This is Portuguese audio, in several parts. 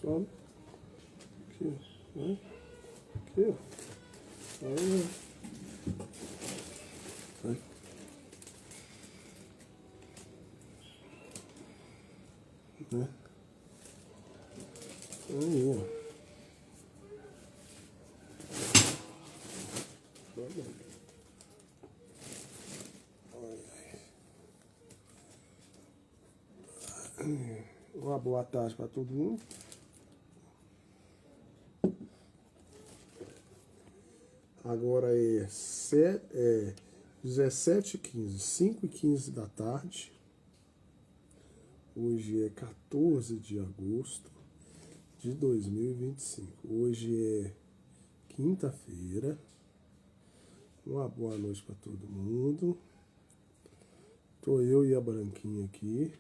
Sobe. Aqui, ó. Vai. Aqui, ó. Aí. Vai. Né? Aí, ó. Uma boa tarde para todo mundo. Agora é 17h15, 5h15 da tarde. Hoje é 14 de agosto de 2025. Hoje é quinta-feira. Uma boa noite para todo mundo. Tô eu e a Branquinha aqui.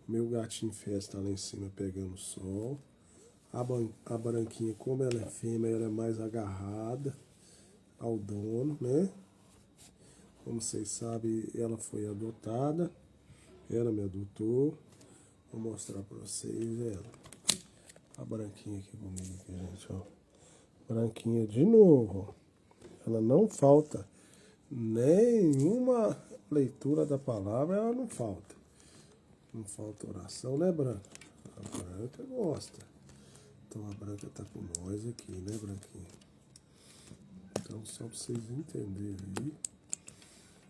Meu gatinho festa lá em cima pegando sol. A Branquinha, como ela é fêmea, ela é mais agarrada ao dono, né? Como vocês sabem, ela foi adotada. Ela me adotou. Vou mostrar pra vocês ela. A Branquinha aqui comigo, gente, ó. Branquinha de novo. Ela não falta nenhuma leitura da palavra, ela não falta. Não falta oração, né, Branca? A Branca gosta. Então a Branca tá com nós aqui, né, Branquinha? Então só pra vocês entenderem aí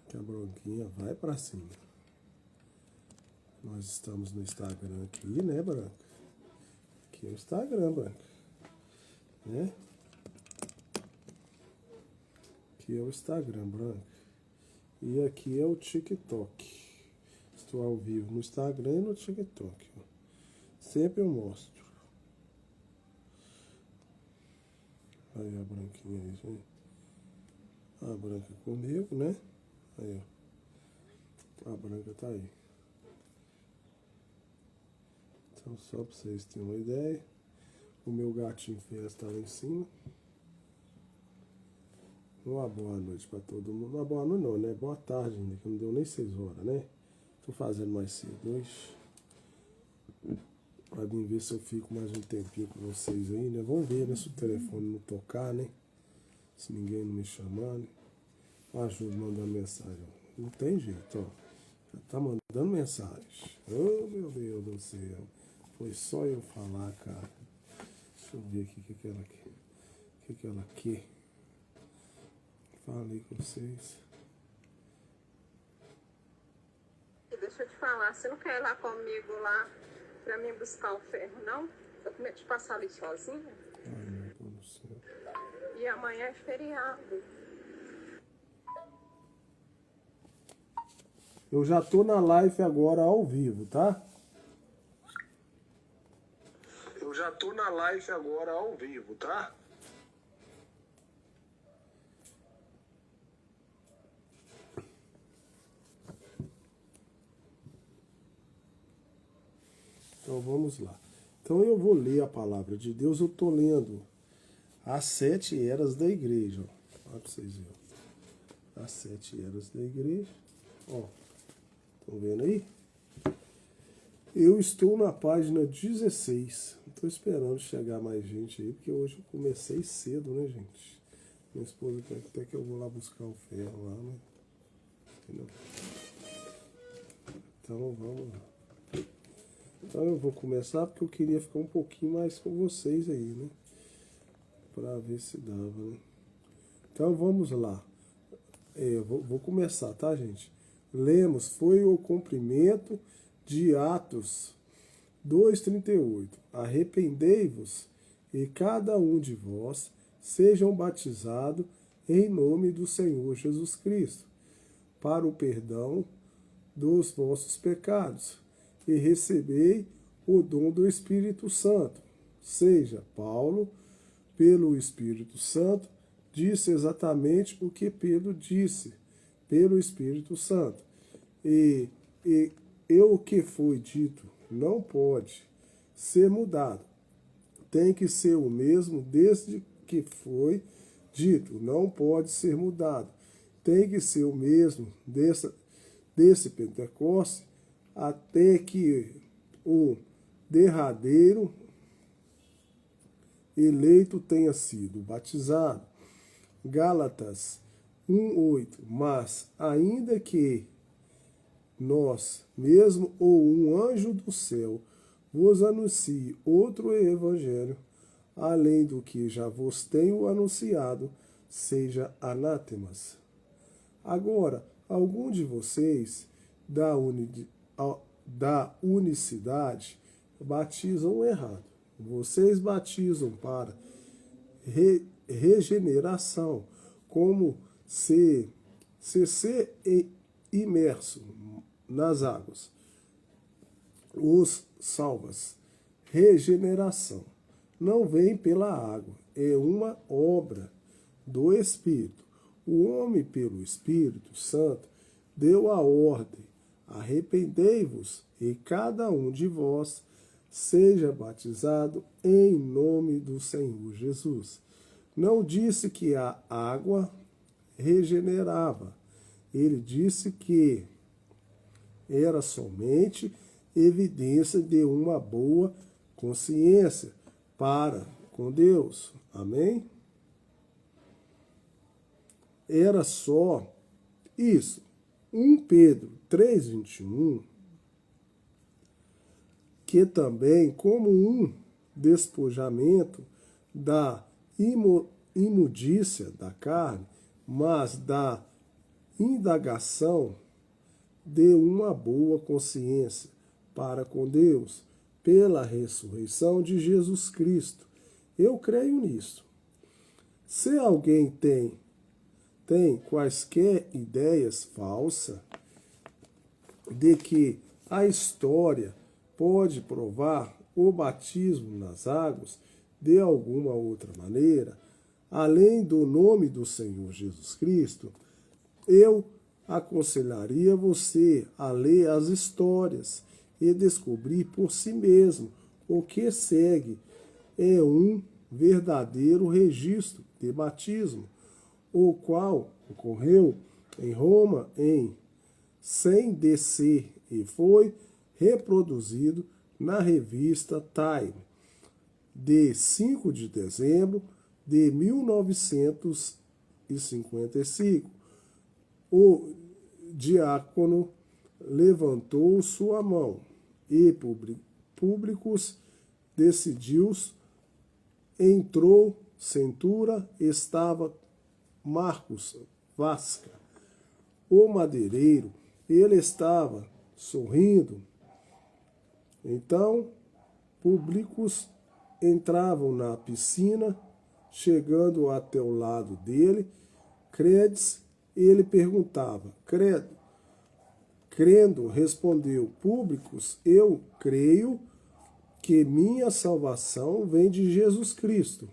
que a Branquinha vai pra cima. Nós estamos no Instagram aqui, né, Branca? Aqui é o Instagram, Branca. Né? Aqui é o Instagram, Branca. E aqui é o TikTok. Estou ao vivo no Instagram e no TikTok. Ó. Sempre eu mostro. Aí a Branquinha aí, gente. A Branca comigo, né? Aí, ó. A Branca tá aí. Então, só pra vocês terem uma ideia. O meu gatinho festa tá lá em cima. Uma boa noite pra todo mundo. Uma boa noite não, né? Boa tarde ainda, que não deu nem 6 horas, né? Tô fazendo mais cedo hoje. Pra mim ver se eu fico mais um tempinho com vocês aí, né? Vamos ver, né? Se o telefone não tocar, né? Se ninguém não me chamar, né? Ajuda mandando mensagem. Ó. Não tem jeito, ó. Já tá mandando mensagem. Oh, meu Deus do céu. Foi só eu falar, cara. Deixa eu ver aqui o que ela quer. O que ela quer. Falei com vocês. Deixa eu te falar, você não quer ir lá comigo lá pra mim buscar o ferro, não? Eu comer te passar ali sozinha? Ai, meu Deus do céu. E amanhã é feriado. Eu já tô na live agora ao vivo, tá? Eu já tô na live agora ao vivo, tá? Então vamos lá. Então eu vou ler a palavra de Deus. Eu tô lendo as 7 eras da igreja. Ó. Olha pra vocês verem. As 7 eras da igreja. Ó. Estão vendo aí? Eu estou na página 16. Estou esperando chegar mais gente aí, porque hoje eu comecei cedo, né, gente? Minha esposa quer até que eu vou lá buscar o ferro lá, né? Entendeu? Então vamos lá. Então eu vou começar porque eu queria ficar um pouquinho mais com vocês aí, né? Pra ver se dava, né? Então vamos lá. Vou começar, tá, gente? Lemos, foi o cumprimento de Atos 2:38. Arrependei-vos e cada um de vós sejam batizados em nome do Senhor Jesus Cristo, para o perdão dos vossos pecados, e recebei o dom do Espírito Santo. Seja, Paulo, pelo Espírito Santo, disse exatamente o que Pedro disse, pelo Espírito Santo. E o que foi dito não pode ser mudado. Tem que ser o mesmo desde que foi dito. Não pode ser mudado. Tem que ser o mesmo desse Pentecostes até que o derradeiro eleito tenha sido batizado. Gálatas 1:8. Mas, ainda que nós, mesmo ou um anjo do céu, vos anuncie outro evangelho, além do que já vos tenho anunciado, seja anátemas. Agora, algum de vocês da unicidade batizam errado. Vocês batizam para regeneração, como se ser imerso nas águas. Os salvas. Regeneração não vem pela água, é uma obra do Espírito. O homem, pelo Espírito Santo, deu a ordem: arrependei-vos e cada um de vós seja batizado em nome do Senhor Jesus. Não disse que a água regenerava. Ele disse que era somente evidência de uma boa consciência para com Deus. Amém? Era só isso. 1 Pedro 3,21, que também, como um despojamento da imundícia da carne, mas da indagação de uma boa consciência para com Deus, pela ressurreição de Jesus Cristo. Eu creio nisso. Se alguém tem quaisquer ideias falsas de que a história pode provar o batismo nas águas de alguma outra maneira, além do nome do Senhor Jesus Cristo, eu aconselharia você a ler as histórias e descobrir por si mesmo o que segue é um verdadeiro registro de batismo, o qual ocorreu em Roma sem DC e foi reproduzido na revista Time, de 5 de dezembro de 1955. O diácono levantou sua mão e Públicos decidiu, entrou, cintura, estava Marcos Vasca, o madeireiro, ele estava sorrindo. Então, Públicos entravam na piscina, chegando até o lado dele, credes, ele perguntava, crendo, respondeu Públicos, eu creio que minha salvação vem de Jesus Cristo,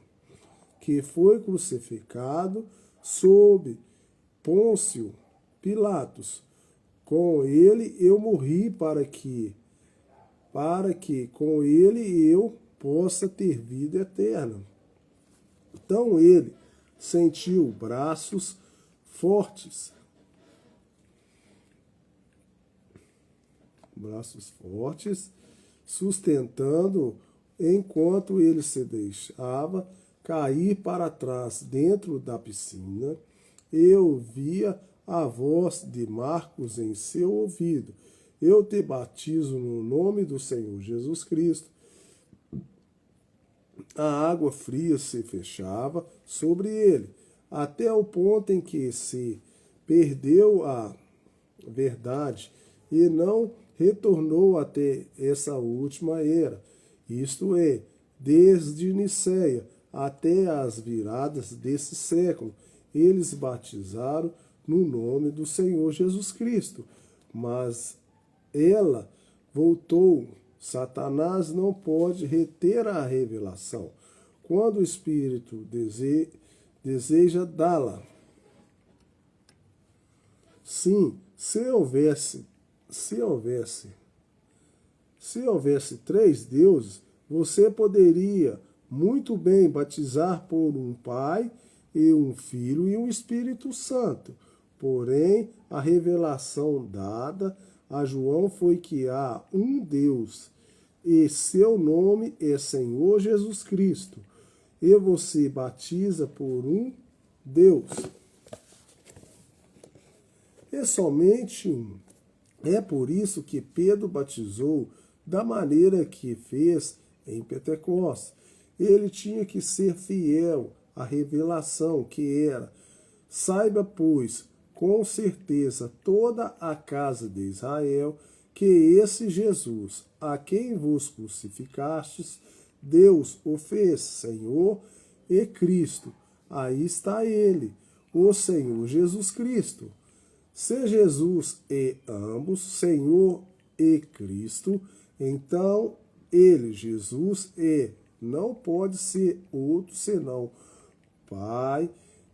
que foi crucificado sob Pôncio Pilatos. Com ele eu morri para que com ele eu possa ter vida eterna. Então ele sentiu braços fortes, sustentando enquanto ele se deixava cair para trás dentro da piscina. Eu via a voz de Marcos em seu ouvido. Eu te batizo no nome do Senhor Jesus Cristo. A água fria se fechava sobre ele, até o ponto em que se perdeu a verdade e não retornou até essa última era, isto é, desde Nicéia até as viradas desse século. Eles batizaram no nome do Senhor Jesus Cristo, mas ela voltou. Satanás não pode reter a revelação quando o Espírito deseja dá-la. Sim, se houvesse 3 deuses, você poderia muito bem batizar por um Pai e um Filho e um Espírito Santo. Porém, a revelação dada a João foi que há um Deus e seu nome é Senhor Jesus Cristo. e você batiza por um Deus. É somente um. É por isso que Pedro batizou da maneira que fez em Pentecostes. Ele tinha que ser fiel à revelação que era: saiba, pois, com certeza toda a casa de Israel, que esse Jesus, a quem vos crucificastes, Deus o fez Senhor e Cristo. Aí está ele, o Senhor Jesus Cristo. Se Jesus é ambos, Senhor e Cristo, então ele, Jesus, não pode ser outro senão Pai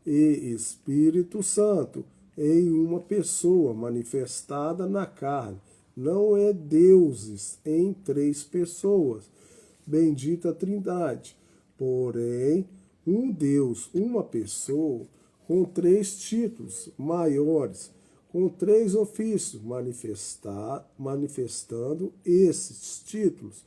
e Espírito Santo em uma pessoa manifestada na carne. Não é deuses em três pessoas, bendita Trindade, porém um Deus, uma pessoa, com três títulos maiores, com três ofícios, manifestando esses títulos.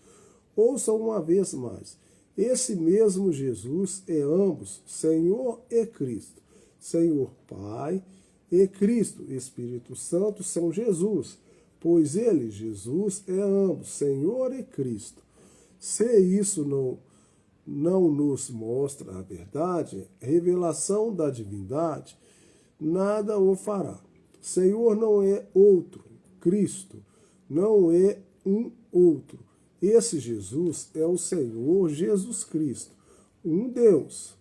Ouçam uma vez mais: esse mesmo Jesus é ambos, Senhor e Cristo. Senhor Pai e Cristo, Espírito Santo, são Jesus, pois ele, Jesus, é ambos, Senhor e Cristo. Se isso não nos mostra a verdade, revelação da divindade, nada o fará. Senhor não é outro, Cristo não é um outro. Esse Jesus é o Senhor Jesus Cristo, um Deus.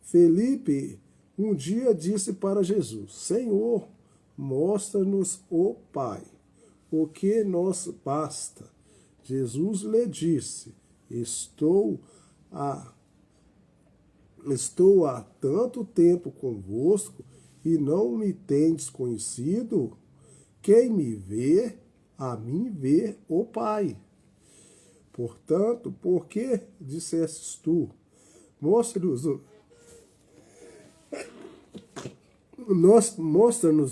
Felipe um dia disse para Jesus: Senhor, mostra-nos o Pai, o que nos basta. Jesus lhe disse: Estou há tanto tempo convosco e não me tendes conhecido? Quem me vê, a mim vê o Pai. Portanto, por que dissestes tu? Mostra-nos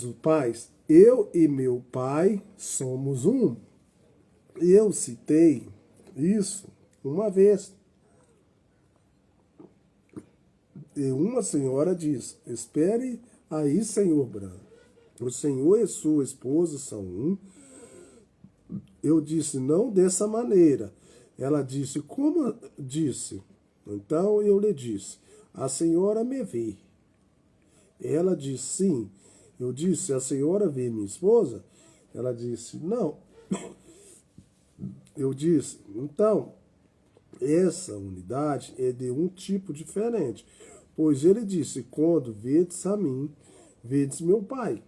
o Pai. Eu e meu Pai somos um. Eu citei isso uma vez. E uma senhora diz: espere aí, senhor Branco. O senhor e sua esposa são um. Eu disse: não dessa maneira. Ela disse: como disse? Então eu lhe disse: a senhora me vê. Ela disse: sim. Eu disse: a senhora vê minha esposa? Ela disse: não. Eu disse: então, essa unidade é de um tipo diferente. Pois ele disse: quando vedes a mim, vedes meu Pai.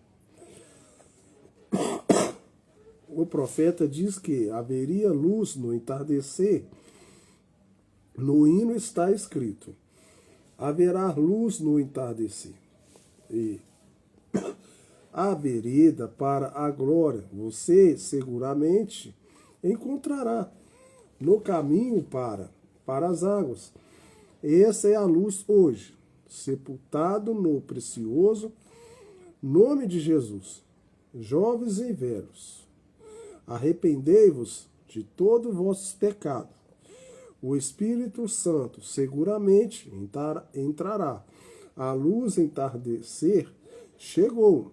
O profeta diz que haveria luz no entardecer. No hino está escrito: haverá luz no entardecer. E a vereda para a glória você seguramente encontrará no caminho para as águas. Essa é a luz hoje, sepultado no precioso nome de Jesus. Jovens e velhos, arrependei-vos de todos os vossos pecados. O Espírito Santo seguramente entrará. A luz entardecer chegou.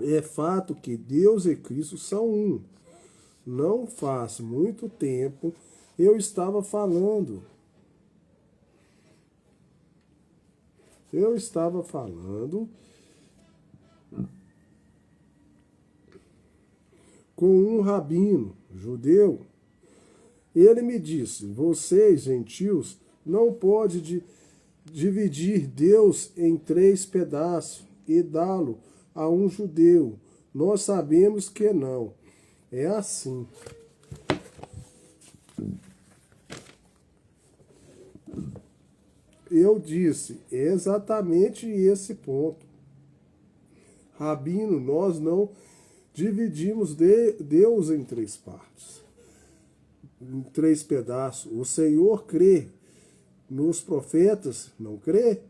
É fato que Deus e Cristo são um. Não faz muito tempo eu estava falando com um rabino judeu. Ele me disse: vocês, gentios, não podem dividir Deus em três pedaços e dá-lo a um judeu. Nós sabemos que não. É assim. Eu disse: é exatamente esse ponto. Rabino, nós não dividimos Deus em três partes, em três pedaços. O Senhor crê nos profetas, não crê?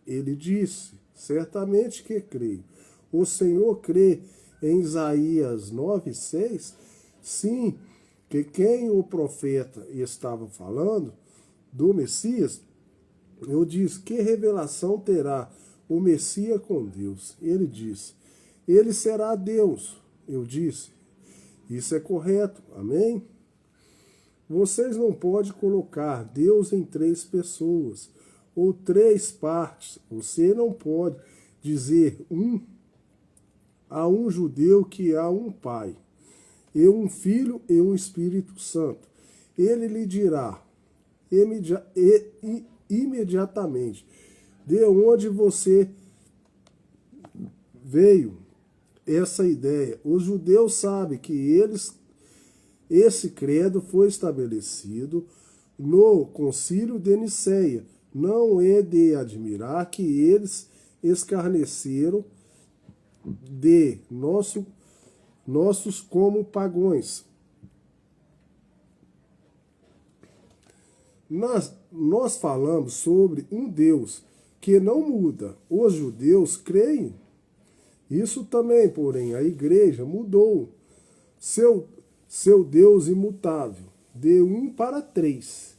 Ele disse: certamente que creio. O Senhor crê em Isaías 9:6? Sim, que quem o profeta estava falando, do Messias, Eu disse, que revelação terá o Messias com Deus? Ele disse, ele será Deus. Eu disse, isso é correto, amém? Vocês não podem colocar Deus em três pessoas ou três partes. Você não pode dizer a um judeu que há um pai, e um filho e um Espírito Santo. Ele lhe dirá imediatamente de onde você veio essa ideia. Os judeus sabem que esse credo foi estabelecido no Concílio de Nicéia. Não é de admirar que eles escarneceram de nossos como pagões. Nós falamos sobre um Deus que não muda. Os judeus creem. Isso também, porém, a igreja mudou seu Deus imutável, de 1 para 3.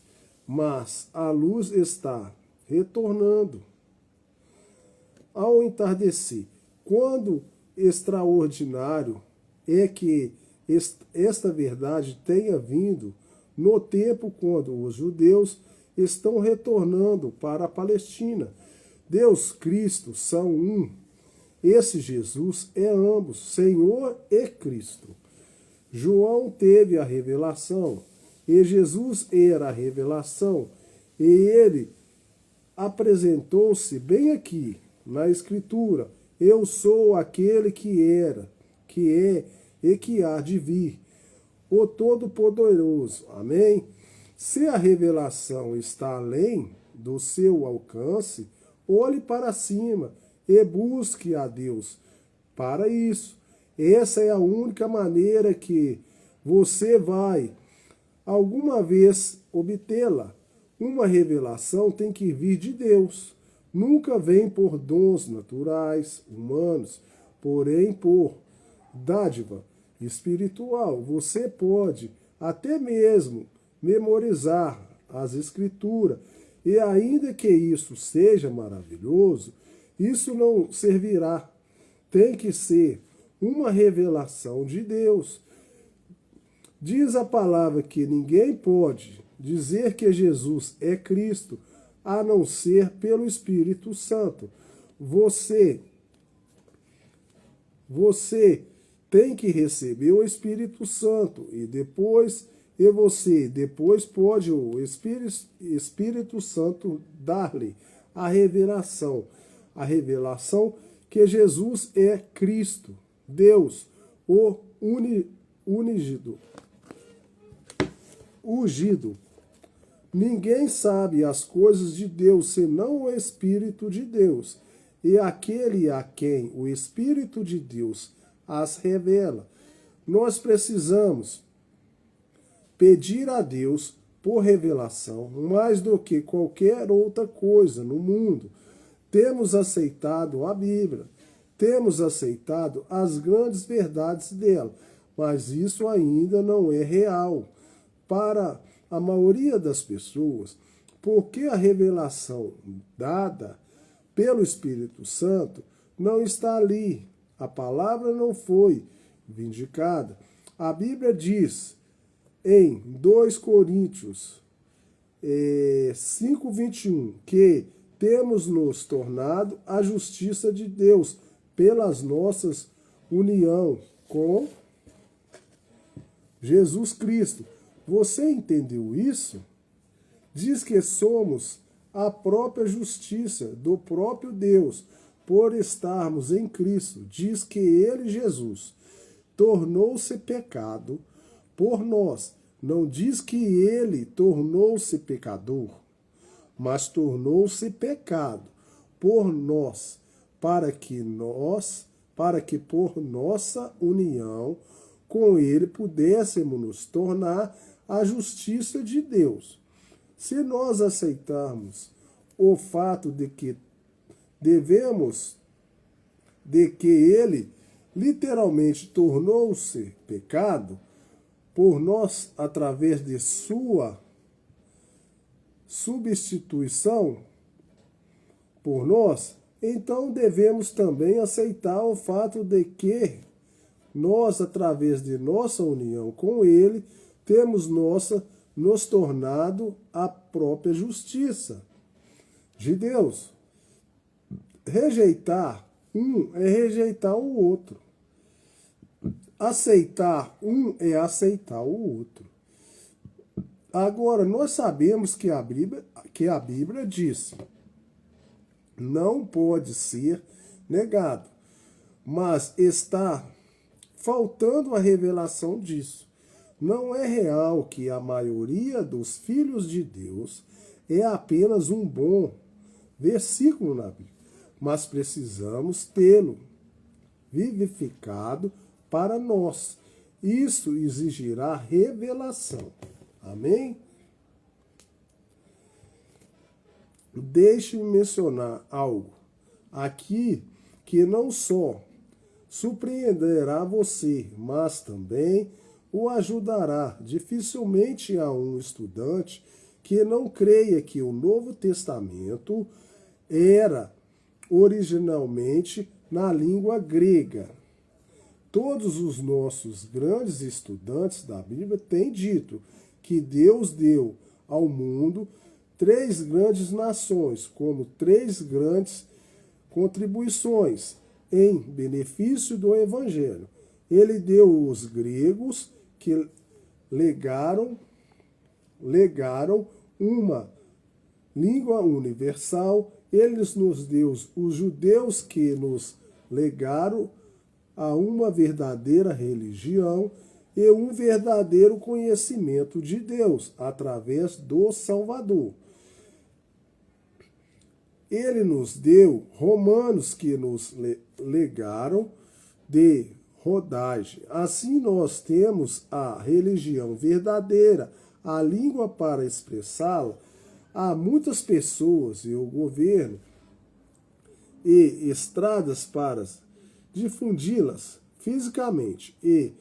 Mas a luz está retornando ao entardecer. Quando extraordinário é que esta verdade tenha vindo no tempo quando os judeus estão retornando para a Palestina. Deus Cristo são um. Esse Jesus é ambos, Senhor e Cristo. João teve a revelação, e Jesus era a revelação, e ele apresentou-se bem aqui, na Escritura. Eu sou aquele que era, que é e que há de vir, o Todo-Poderoso. Amém? Se a revelação está além do seu alcance, olhe para cima e busque a Deus para isso. Essa é a única maneira que você vai alguma vez obtê-la. Uma revelação tem que vir de Deus. Nunca vem por dons naturais, humanos, porém por dádiva espiritual. Você pode até mesmo memorizar as Escrituras, e ainda que isso seja maravilhoso, isso não servirá. Tem que ser uma revelação de Deus. Diz a palavra que ninguém pode dizer que Jesus é Cristo, a não ser pelo Espírito Santo. Você tem que receber o Espírito Santo depois pode o Espírito Santo dar-lhe a revelação que Jesus é Cristo, Deus, o ungido. Ninguém sabe as coisas de Deus senão o Espírito de Deus, e aquele a quem o Espírito de Deus as revela. Nós precisamos pedir a Deus por revelação mais do que qualquer outra coisa no mundo. Temos aceitado a Bíblia, temos aceitado as grandes verdades dela, mas isso ainda não é real para a maioria das pessoas, porque a revelação dada pelo Espírito Santo não está ali. A palavra não foi vindicada. A Bíblia diz em 2 Coríntios 5:21 que temos nos tornado a justiça de Deus pelas nossas união com Jesus Cristo. Você entendeu isso? Diz que somos a própria justiça do próprio Deus por estarmos em Cristo. Diz que ele, Jesus, tornou-se pecado por nós. Não diz que ele tornou-se pecador, mas tornou-se pecado por nós, para que por nossa união com ele pudéssemos nos tornar a justiça de Deus. Se nós aceitarmos o fato de que ele literalmente tornou-se pecado por nós através de sua substituição, por nós, então devemos também aceitar o fato de que nós, através de nossa união com Ele, temos nos tornado a própria justiça de Deus. Rejeitar um é rejeitar o outro. Aceitar um é aceitar o outro. Agora, nós sabemos que a Bíblia diz: não pode ser negado, mas está faltando a revelação disso. Não é real que a maioria dos filhos de Deus é apenas um bom versículo na Bíblia, mas precisamos tê-lo vivificado para nós. Isso exigirá revelação. Amém? Deixe-me mencionar algo aqui que não só surpreenderá você, mas também o ajudará. Dificilmente há um estudante que não creia que o Novo Testamento era originalmente na língua grega. Todos os nossos grandes estudantes da Bíblia têm dito que Deus deu ao mundo 3 grandes nações como 3 grandes contribuições em benefício do Evangelho. Ele deu os gregos que legaram uma língua universal. Ele nos deu os judeus que nos legaram a uma verdadeira religião e um verdadeiro conhecimento de Deus através do Salvador. Ele nos deu romanos que nos legaram de rodagem. Assim nós temos a religião verdadeira, a língua para expressá-la. Há muitas pessoas e o governo e estradas para difundi-las fisicamente e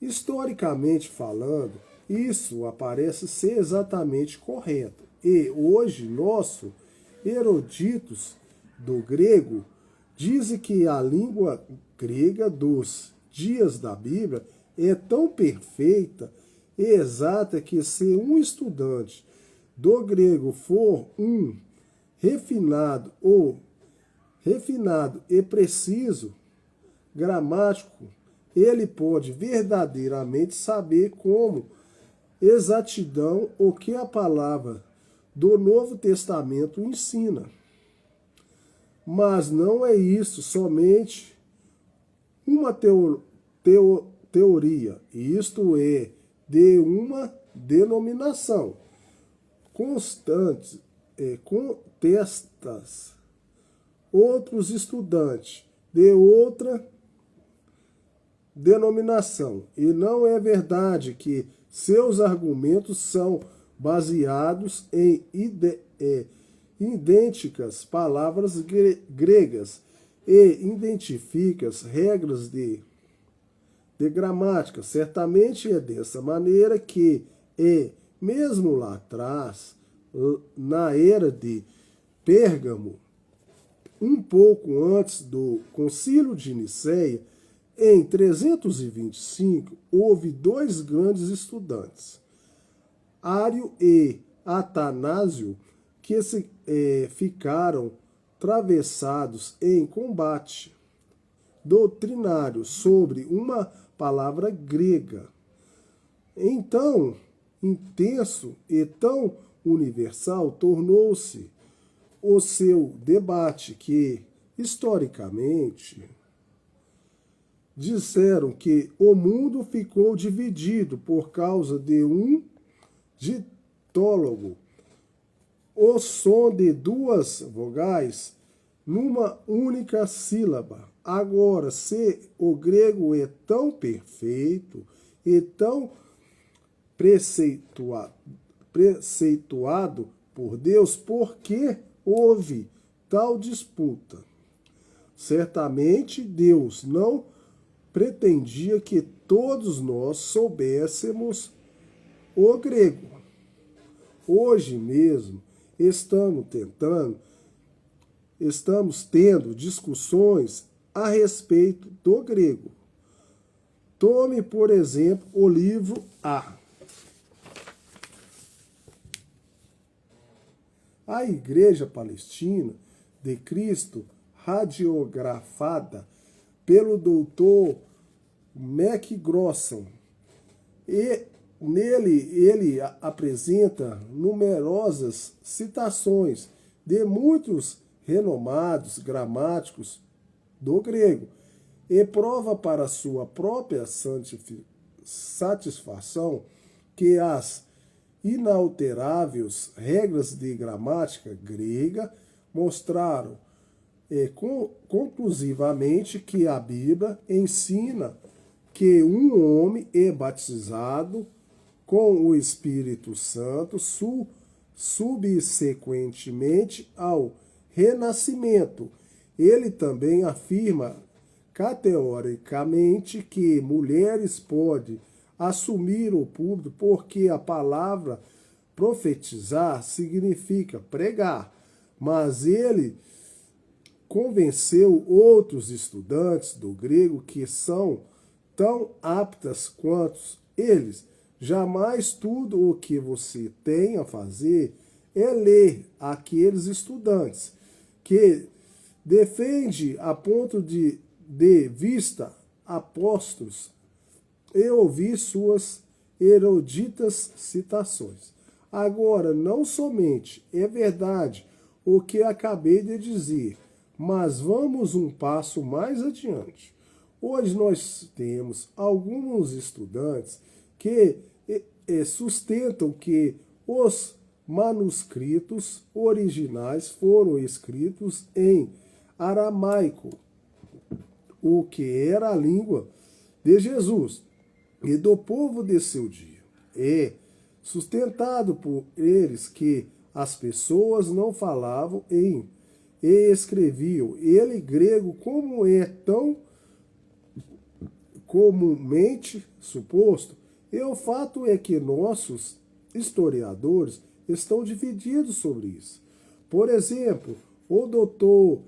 historicamente falando. Isso parece ser exatamente correto. E hoje nossos eruditos do grego dizem que a língua grega dos dias da Bíblia é tão perfeita e exata que se um estudante do grego for um refinado e preciso gramático, ele pode verdadeiramente saber com exatidão o que a palavra do Novo Testamento ensina. Mas não é isso somente uma teoria, isto é, de uma denominação constante, contestas outros estudantes de outra denominação. E não é verdade que seus argumentos são baseados em idênticas palavras gregas e identificas regras de gramática. Certamente é dessa maneira que, mesmo lá atrás, na era de Pérgamo, um pouco antes do Concílio de Nicéia, em 325, houve 2 grandes estudantes, Ário e Atanásio, que ficaram travessados em combate doutrinário sobre uma palavra grega. Então, intenso e tão universal tornou-se o seu debate que, historicamente, disseram que o mundo ficou dividido por causa de um ditólogo, o som de 2 vogais numa única sílaba. Agora, se o grego é tão perfeito e tão preceituado por Deus, por que houve tal disputa? Certamente Deus não pretendia que todos nós soubéssemos o grego. Hoje mesmo estamos tentando estamos tendo discussões a respeito do grego. Tome, por exemplo, o livro A. A Igreja Palestina de Cristo, radiografada pelo Dr. McGrosson, e nele ele apresenta numerosas citações de muitos renomados gramáticos do grego e prova para sua própria satisfação que as inalteráveis regras de gramática grega mostraram conclusivamente que a Bíblia ensina que um homem é batizado com o Espírito Santo subsequentemente ao renascimento. Ele também afirma categoricamente que mulheres podem assumir o púlpito porque a palavra profetizar significa pregar, mas ele convenceu outros estudantes do grego que são tão aptas quanto eles. Jamais tudo o que você tem a fazer é ler aqueles estudantes que defende a ponto de vista apóstolos e ouvir suas eruditas citações. Agora, não somente é verdade o que acabei de dizer, mas vamos um passo mais adiante. Hoje nós temos alguns estudantes que sustentam que os manuscritos originais foram escritos em aramaico, o que era a língua de Jesus e do povo de seu dia. É sustentado por eles que as pessoas não falavam e escreviam ele grego como é tão comumente suposto. E o fato é que nossos historiadores estão divididos sobre isso. Por exemplo, o Dr.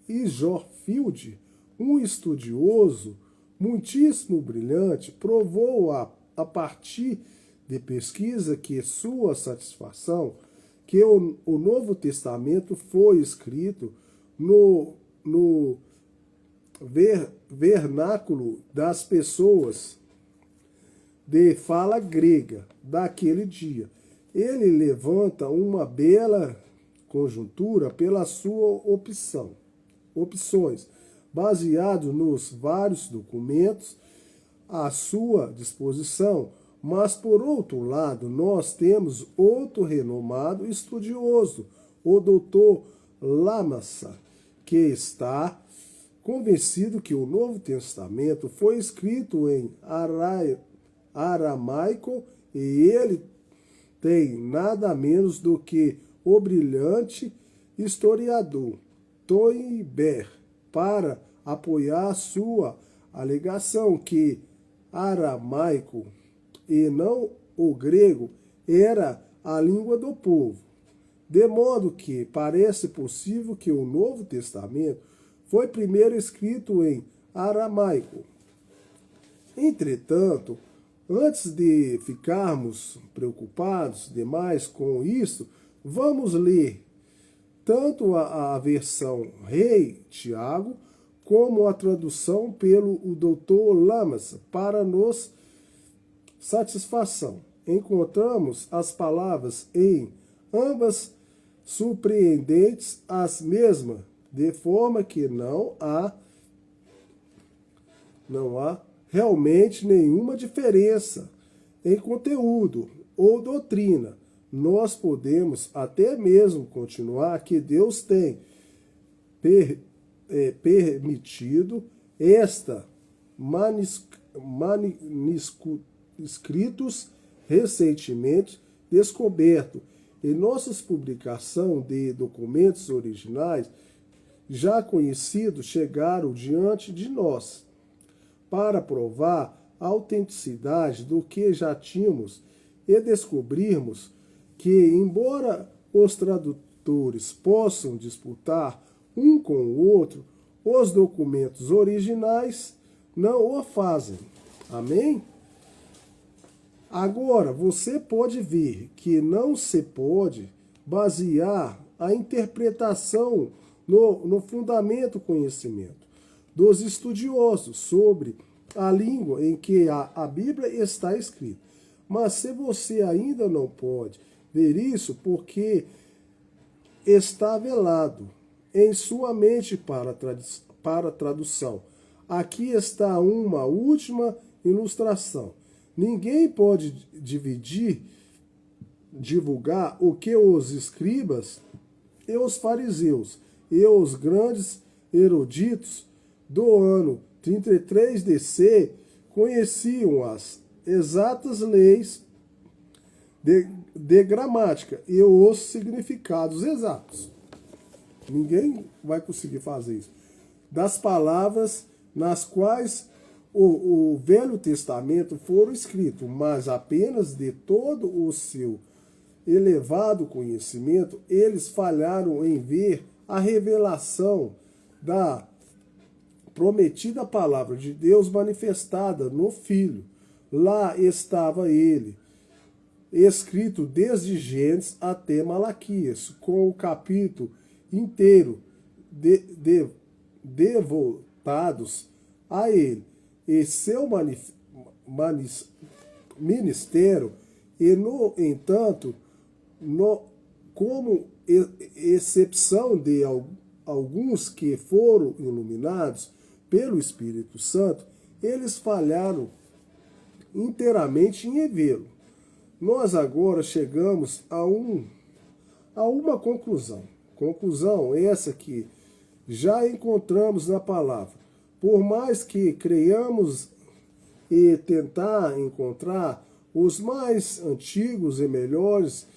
Isorfield, um estudioso muitíssimo brilhante, provou a partir de pesquisa que sua satisfação que o Novo Testamento foi escrito no vernáculo das pessoas de fala grega daquele dia. Ele levanta uma bela conjuntura pela sua opções, baseado nos vários documentos à sua disposição. Mas, por outro lado, nós temos outro renomado estudioso, o Dr. Lamassa, que está convencido que o Novo Testamento foi escrito em aramaico e ele tem nada menos do que o brilhante historiador Toynbee para apoiar sua alegação que aramaico e não o grego era a língua do povo. De modo que parece possível que o Novo Testamento foi primeiro escrito em aramaico. Entretanto, antes de ficarmos preocupados demais com isso, vamos ler tanto a versão Rei Tiago como a tradução pelo Dr. Lamas para nos satisfação. Encontramos as palavras em ambas surpreendentes as mesmas, de forma que não há realmente nenhuma diferença em conteúdo ou doutrina. Nós podemos até mesmo continuar que Deus tem permitido esta manuscritos recentemente descoberto em nossas publicações de documentos originais já conhecidos chegaram diante de nós para provar a autenticidade do que já tínhamos e descobrirmos que, embora os tradutores possam disputar um com o outro, os documentos originais não o fazem. Amém? Agora, você pode ver que não se pode basear a interpretação no fundamento conhecimento dos estudiosos sobre a língua em que a Bíblia está escrita. Mas se você ainda não pode ver isso, porque está velado em sua mente para a tradução. Aqui está uma última ilustração. Ninguém pode divulgar o que os escribas e os fariseus e os grandes eruditos do ano 33 DC conheciam as exatas leis de gramática e os significados exatos. Ninguém vai conseguir fazer isso. Das palavras nas quais o Velho Testamento foram escritos, mas apenas de todo o seu elevado conhecimento, eles falharam em ver a revelação da prometida palavra de Deus manifestada no Filho. Lá estava ele, escrito desde Gênesis até Malaquias, com o capítulo inteiro devotados a ele e seu ministério, e no entanto, como exceção de alguns que foram iluminados pelo Espírito Santo, eles falharam inteiramente em vê-lo. Nós agora chegamos a uma conclusão. Conclusão essa que já encontramos na palavra. Por mais que creiamos e tentar encontrar os mais antigos e melhores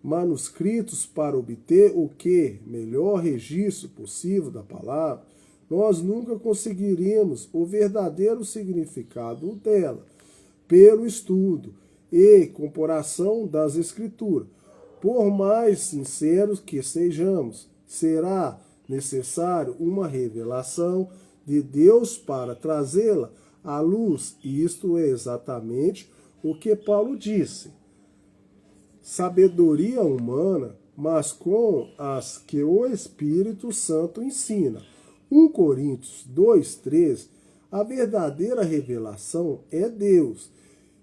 manuscritos para obter o que melhor registro possível da palavra, nós nunca conseguiríamos o verdadeiro significado dela, pelo estudo e comparação das Escrituras. Por mais sinceros que sejamos, será necessário uma revelação de Deus para trazê-la à luz. E isto é exatamente o que Paulo disse. Sabedoria humana, mas com as que o Espírito Santo ensina. 1 Coríntios 2:3, a verdadeira revelação é Deus,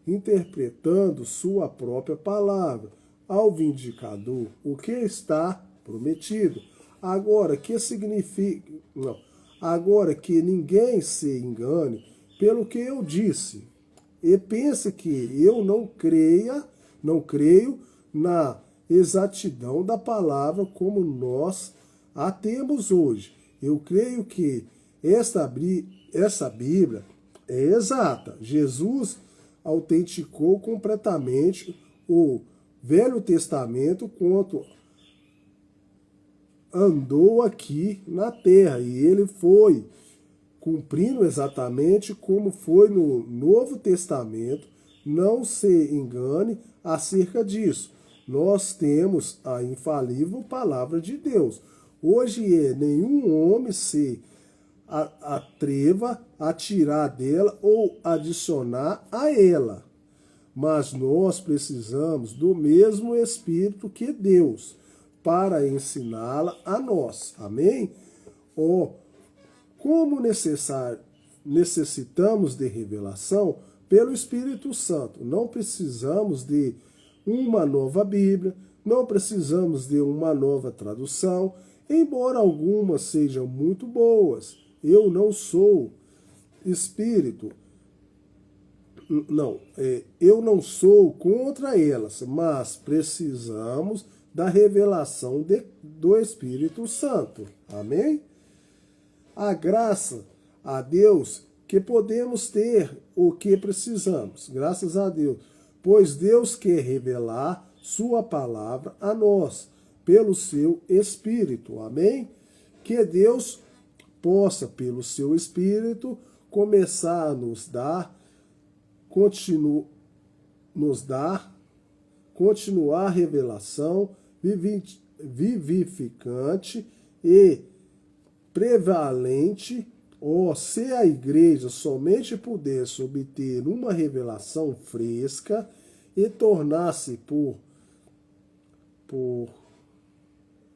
interpretando sua própria palavra ao vindicador o que está prometido. Agora que significa, agora que ninguém se engane pelo que eu disse e pense que eu não creio na exatidão da palavra como nós a temos hoje. Eu creio que essa Bíblia é exata. Jesus autenticou completamente o Velho Testamento quanto andou aqui na terra, e ele foi cumprindo exatamente como foi no Novo Testamento. Não se engane acerca disso. Nós temos a infalível palavra de Deus. Hoje nenhum homem se atreva a tirar dela ou adicionar a ela. Mas nós precisamos do mesmo Espírito que Deus para ensiná-la a nós. Amém? Como necessitamos de revelação pelo Espírito Santo. Não precisamos de uma nova Bíblia, não precisamos de uma nova tradução, embora algumas sejam muito boas. Eu não sou espírito. Eu não sou contra elas, mas precisamos da revelação do Espírito Santo. Amém? A graça a Deus que podemos ter o que precisamos, graças a Deus, pois Deus quer revelar sua palavra a nós, pelo seu Espírito. Amém? Que Deus possa, pelo seu Espírito, começar a continuar a revelação vivificante e prevalente, ou se a igreja somente pudesse obter uma revelação fresca e tornasse por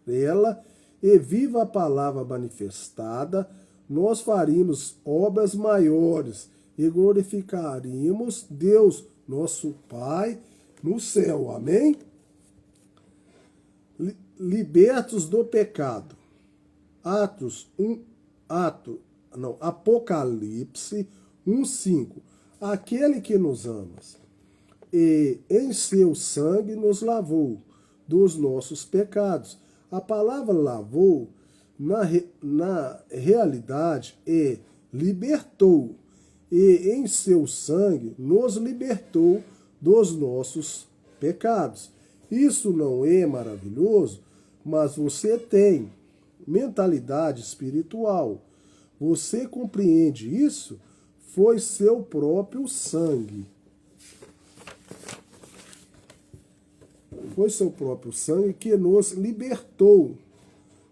ela e viva a palavra manifestada, nós faríamos obras maiores e glorificaríamos Deus, nosso Pai, no céu. Amém? Libertos do pecado. Apocalipse 1:5. Aquele que nos ama e em seu sangue nos lavou dos nossos pecados. A palavra lavou, na realidade, é libertou. E em seu sangue nos libertou dos nossos pecados. Isso não é maravilhoso? Mas você tem mentalidade espiritual. Você compreende isso? Foi seu próprio sangue. Foi seu próprio sangue que nos libertou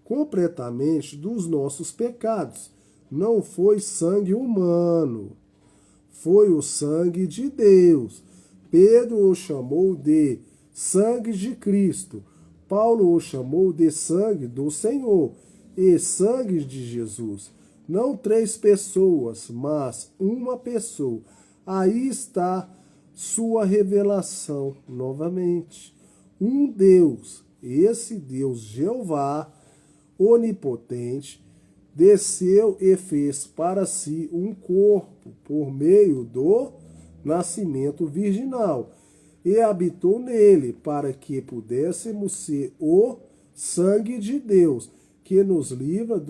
completamente dos nossos pecados. Não foi sangue humano, foi o sangue de Deus. Pedro o chamou de sangue de Cristo. Paulo o chamou de sangue do Senhor e sangue de Jesus. Não 3 pessoas, mas uma pessoa. Aí está sua revelação novamente. Um Deus, esse Deus Jeová, onipotente, desceu e fez para si um corpo por meio do nascimento virginal e habitou nele para que pudéssemos ser o sangue de Deus, que nos livra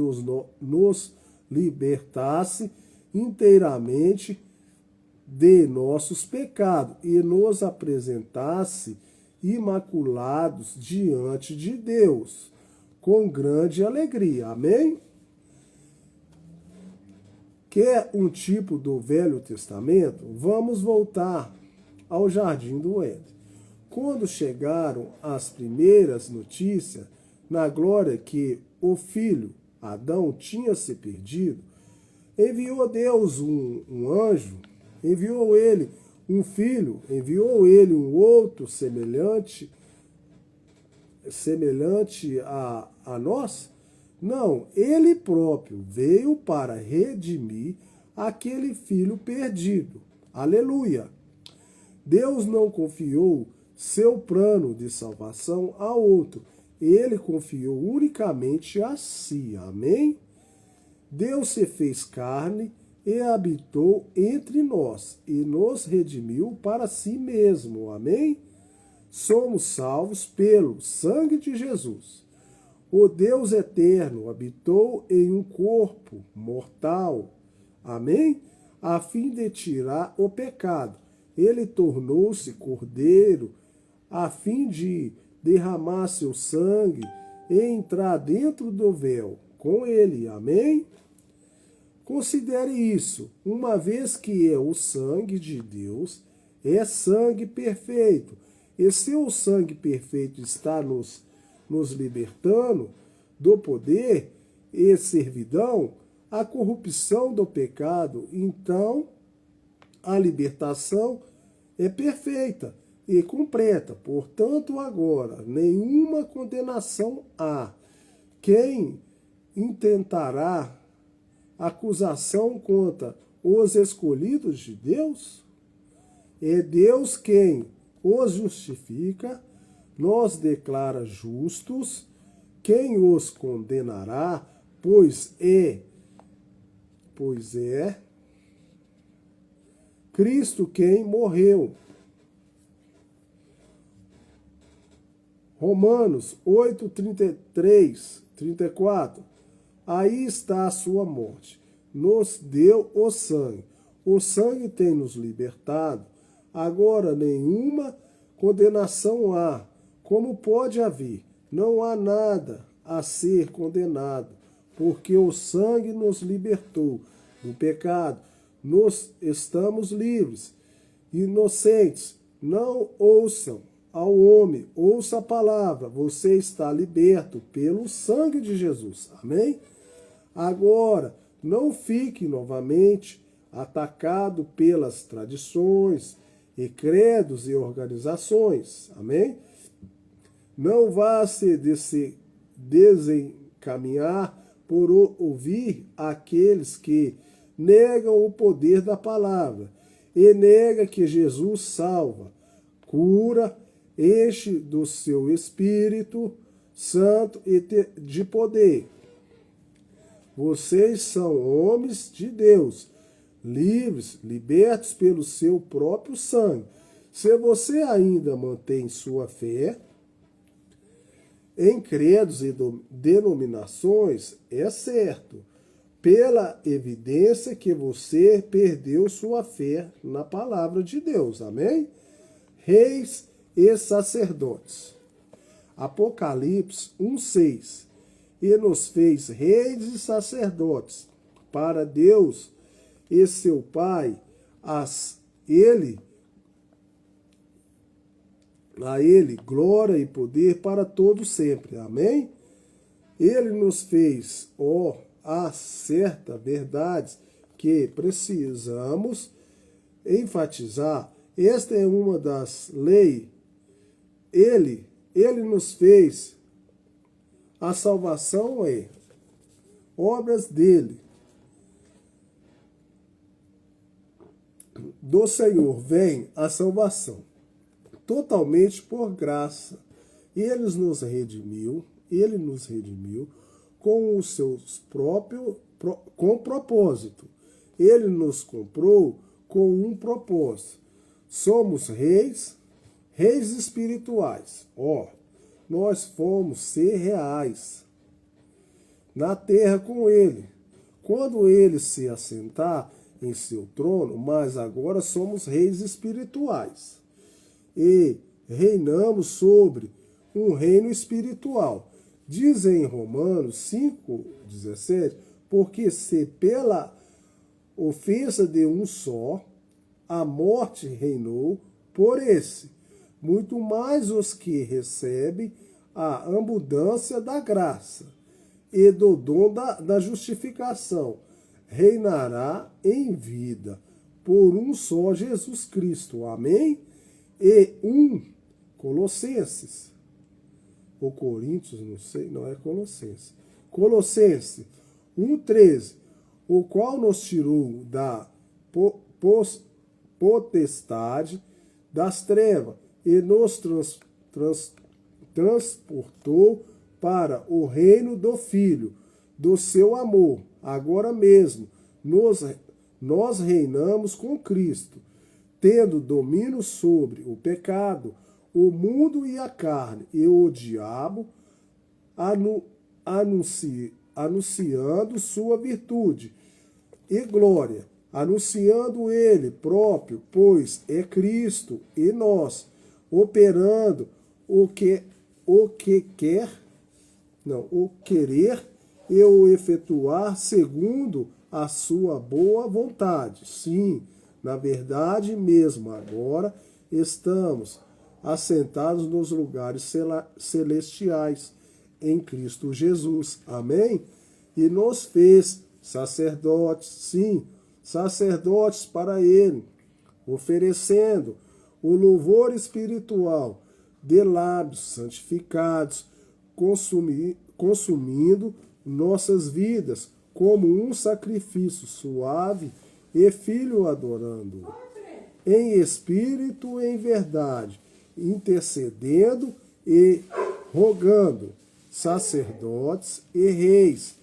nos libertasse inteiramente de nossos pecados e nos apresentasse imaculados diante de Deus, com grande alegria. Amém? Quer um tipo do Velho Testamento? Vamos voltar ao Jardim do Éden. Quando chegaram as primeiras notícias na glória que o filho Adão tinha se perdido, enviou Deus um anjo, enviou ele um filho, enviou ele um outro semelhante a nós? Não, ele próprio veio para redimir aquele filho perdido. Aleluia! Deus não confiou seu plano de salvação a outro. Ele confiou unicamente a si. Amém? Deus se fez carne e habitou entre nós e nos redimiu para si mesmo. Amém? Somos salvos pelo sangue de Jesus. O Deus eterno habitou em um corpo mortal. Amém? A fim de tirar o pecado. Ele tornou-se cordeiro a fim de derramar seu sangue e entrar dentro do véu com ele. Amém? Considere isso, uma vez que é o sangue de Deus, é sangue perfeito. E se o sangue perfeito está nos libertando do poder e servidão, a corrupção do pecado, então a libertação é perfeita e completa. Portanto, agora, nenhuma condenação há. Quem intentará acusação contra os escolhidos de Deus? É Deus quem os justifica, nos declara justos. Quem os condenará? Pois é Cristo quem morreu. Romanos 8, 33, 34. Aí está a sua morte. Nos deu o sangue. O sangue tem nos libertado. Agora nenhuma condenação há. Como pode haver? Não há nada a ser condenado, porque o sangue nos libertou do pecado. Nós estamos livres, inocentes. Não ouçam ao homem, ouça a palavra. Você está liberto pelo sangue de Jesus. Amém? Agora, não fique novamente atacado pelas tradições e credos e organizações. Amém? Não vá se desencaminhar por ouvir aqueles que negam o poder da palavra e nega que Jesus salva, cura, enche do seu Espírito Santo e de poder. Vocês são homens de Deus, livres, libertos pelo seu próprio sangue. Se você ainda mantém sua fé em credos e denominações, é certo, pela evidência que você perdeu sua fé na palavra de Deus. Amém? Reis e sacerdotes. Apocalipse 1:6. E nos fez reis e sacerdotes para Deus e seu Pai, a ele glória e poder para todos sempre. Amém? Ele nos fez, a certa verdade que precisamos enfatizar. Esta é uma das leis. Ele nos fez. A salvação é obras dele. Do Senhor vem a salvação, totalmente por graça. Ele nos redimiu com os seus próprios com propósito. Ele nos comprou com um propósito. Somos reis espirituais. Nós fomos ser reais na terra com ele. Quando ele se assentar em seu trono, mas agora somos reis espirituais. E reinamos sobre um reino espiritual. Diz em Romanos 5:17, porque se pela ofensa de um só, a morte reinou por esse, muito mais os que recebem a abundância da graça e do dom da justificação, reinará em vida por um só Jesus Cristo. Amém? E Colossenses, ou Coríntios, não sei, não é Colossenses. Colossenses 1:13, o qual nos tirou da potestade das trevas e nos transportou para o reino do Filho, do seu amor. Agora mesmo nós reinamos com Cristo, tendo domínio sobre o pecado, o mundo e a carne, e o diabo, anunciando sua virtude e glória, anunciando ele próprio, pois é Cristo e nós, operando o querer e o efetuar segundo a sua boa vontade. Sim, na verdade mesmo agora estamos assentados nos lugares celestiais em Cristo Jesus. Amém? E nos fez sacerdotes, sim, sacerdotes para ele, oferecendo o louvor espiritual de lábios santificados, consumindo nossas vidas como um sacrifício suave e filho adorando, em espírito e em verdade, intercedendo e rogando, sacerdotes e reis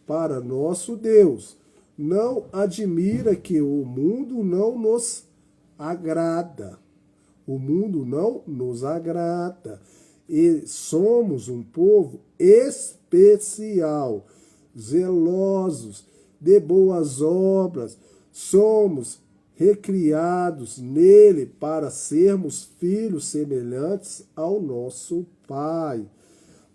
para nosso Deus. Não admira que o mundo não nos agrada. O mundo não nos agrada. E somos um povo especial, zelosos de boas obras. Somos recriados nele para sermos filhos semelhantes ao nosso Pai.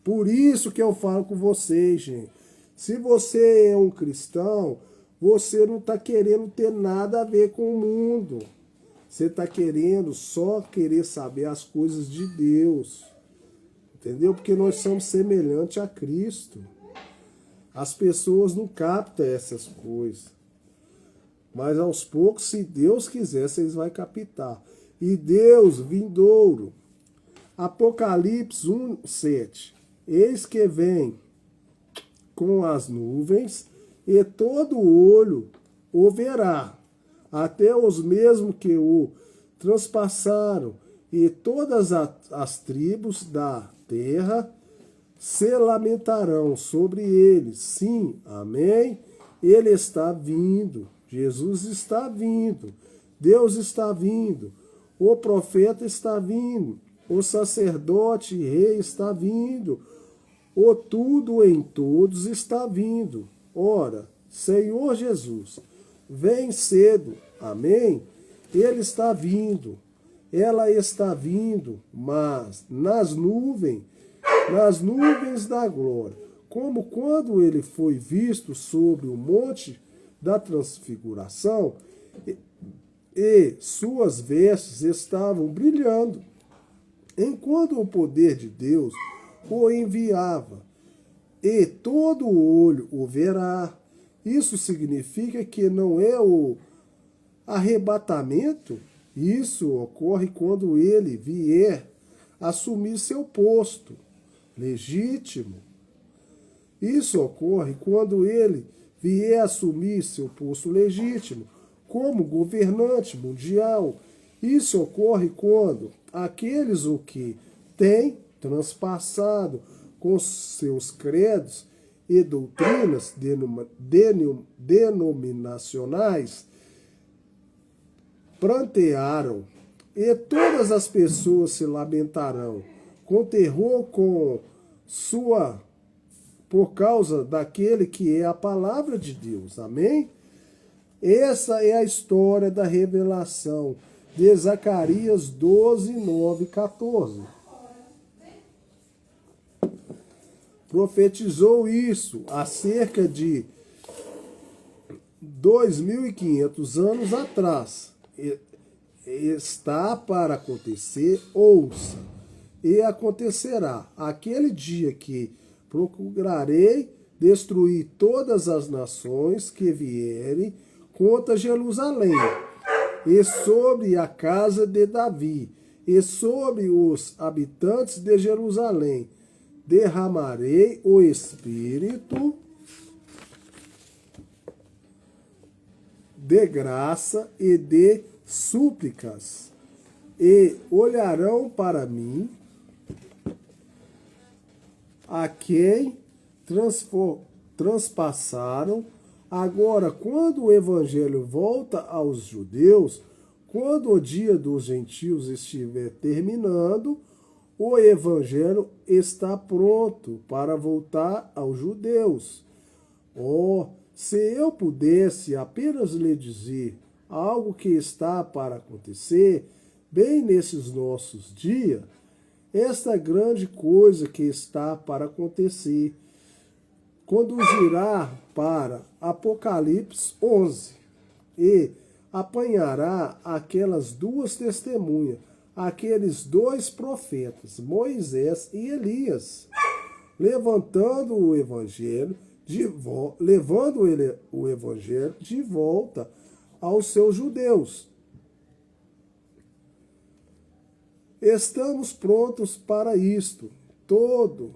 Por isso que eu falo com vocês, gente. Se você é um cristão, você não está querendo ter nada a ver com o mundo. Você está querendo só querer saber as coisas de Deus. Entendeu? Porque nós somos semelhantes a Cristo. As pessoas não captam essas coisas. Mas aos poucos, se Deus quiser, vocês vão captar. E Deus vindouro. Apocalipse 1:7. Eis que vem com as nuvens, e todo olho o verá, até os mesmos que o transpassaram, e todas as tribos da terra se lamentarão sobre ele. Sim, amém? Ele está vindo, Jesus está vindo, Deus está vindo, o profeta está vindo, o sacerdote e rei está vindo, o tudo em todos está vindo. Ora, Senhor Jesus, vem cedo, amém? Ele está vindo, ela está vindo, mas nas nuvens da glória, como quando ele foi visto sobre o monte da transfiguração, e suas vestes estavam brilhando, enquanto o poder de Deus o enviava, e todo olho o verá. Isso significa que não é o arrebatamento. Isso ocorre quando ele vier assumir seu posto legítimo. Isso ocorre quando ele vier assumir seu posto legítimo como governante mundial. Isso ocorre quando aqueles o que têm transpassado com seus credos e doutrinas denominacionais prantearam, e todas as pessoas se lamentarão com terror por causa daquele que é a palavra de Deus. Amém? Essa é a história da revelação de Zacarias 12, 9 e 14. Profetizou isso há cerca de 2.500 anos atrás. Está para acontecer, ouça, e acontecerá aquele dia que procurarei destruir todas as nações que vierem contra Jerusalém, e sobre a casa de Davi, e sobre os habitantes de Jerusalém, derramarei o Espírito de graça e de súplicas, e olharão para mim a quem transpassaram. Agora, quando o evangelho volta aos judeus, quando o dia dos gentios estiver terminando, o evangelho está pronto para voltar aos judeus. Oh, se eu pudesse apenas lhe dizer algo que está para acontecer, bem nesses nossos dias, esta grande coisa que está para acontecer conduzirá para Apocalipse 11 e apanhará aquelas duas testemunhas, aqueles dois profetas, Moisés e Elias, levando o evangelho de volta aos seus judeus. Estamos prontos para isto. Tudo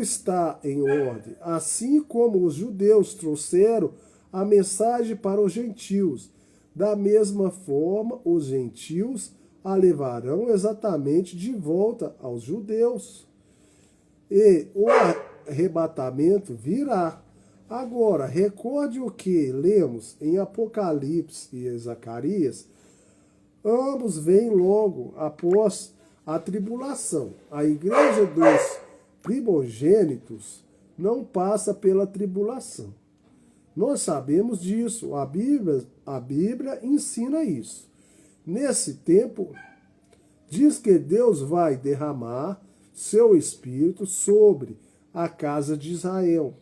está em ordem, assim como os judeus trouxeram a mensagem para os gentios. Da mesma forma, os gentios a levarão exatamente de volta aos judeus. E o arrebatamento virá. Agora, recorde o que lemos em Apocalipse e Zacarias. Ambos vêm logo após a tribulação. A igreja dos primogênitos não passa pela tribulação. Nós sabemos disso, a Bíblia ensina isso. Nesse tempo, diz que Deus vai derramar seu Espírito sobre a casa de Israel.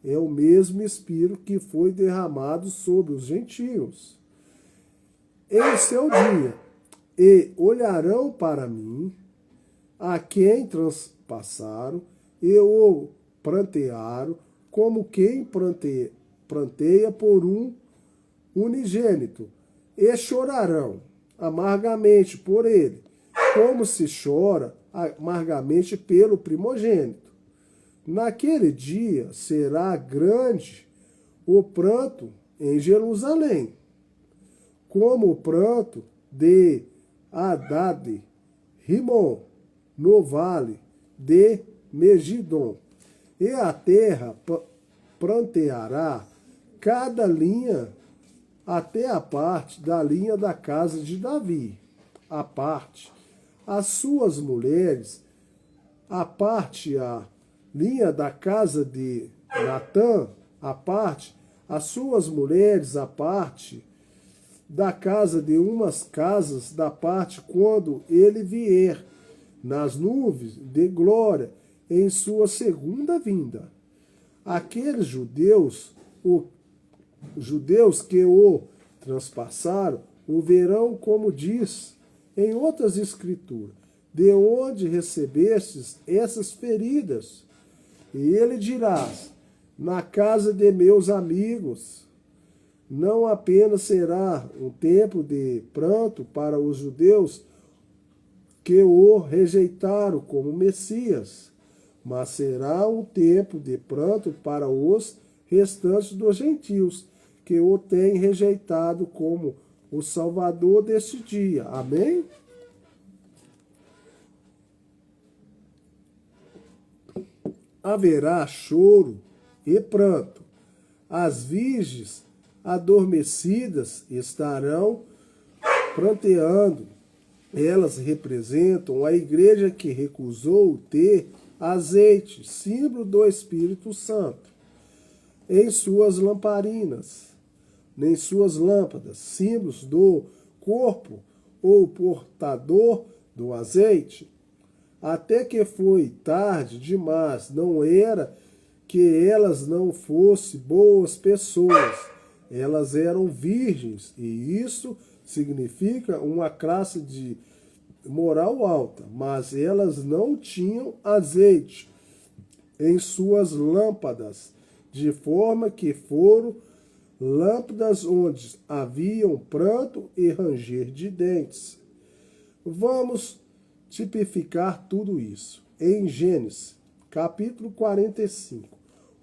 É o mesmo Espírito que foi derramado sobre os gentios. Em seu dia, e olharão para mim, a quem transpassaram e o prantearam como quem pranteia por um unigênito, e chorarão amargamente por ele, como se chora amargamente pelo primogênito. Naquele dia será grande o pranto em Jerusalém, como o pranto de Haddad Rimon, no vale de Megidom. E a terra pranteará cada linha até a parte da linha da casa de Davi, a parte as suas mulheres, a parte a linha da casa de Natã, a parte as suas mulheres, a parte da casa de umas casas, da parte quando ele vier nas nuvens de glória em sua segunda vinda. Aqueles judeus que o transpassaram o verão, como diz em outras escrituras, de onde recebestes essas feridas? E ele dirá: na casa de meus amigos. Não apenas será um tempo de pranto para os judeus que o rejeitaram como Messias, mas será um tempo de pranto para os restantes dos gentios, que o têm rejeitado como o Salvador deste dia. Amém? Haverá choro e pranto. As virgens adormecidas estarão pranteando. Elas representam a igreja que recusou ter azeite, símbolo do Espírito Santo, em suas lamparinas, nem suas lâmpadas, símbolos do corpo ou portador do azeite. Até que foi tarde demais, não era que elas não fossem boas pessoas, elas eram virgens, e isso significa uma classe de moral alta, mas elas não tinham azeite em suas lâmpadas, de forma que foram lâmpadas onde haviam pranto e ranger de dentes. Vamos tipificar tudo isso em Gênesis, capítulo 45,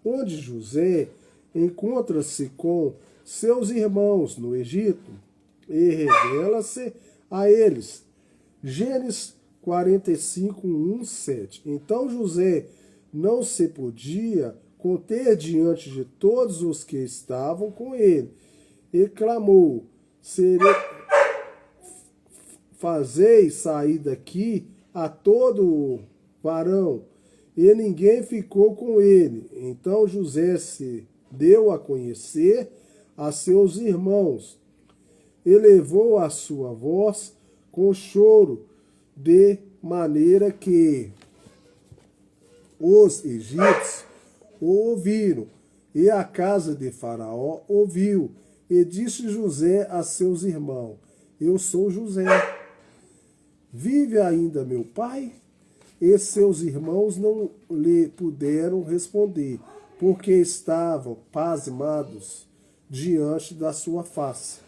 onde José encontra-se com seus irmãos no Egito e revela-se a eles. Gênesis 45, 1, 7. Então José não se podia conter diante de todos os que estavam com ele, e clamou: fazei sair daqui a todo varão. E ninguém ficou com ele. Então José se deu a conhecer a seus irmãos, elevou a sua voz com choro, de maneira que os egípcios o ouviram, e a casa de Faraó ouviu. E disse José a seus irmãos: eu sou José. Vive ainda meu pai? E seus irmãos não lhe puderam responder, porque estavam pasmados diante da sua face.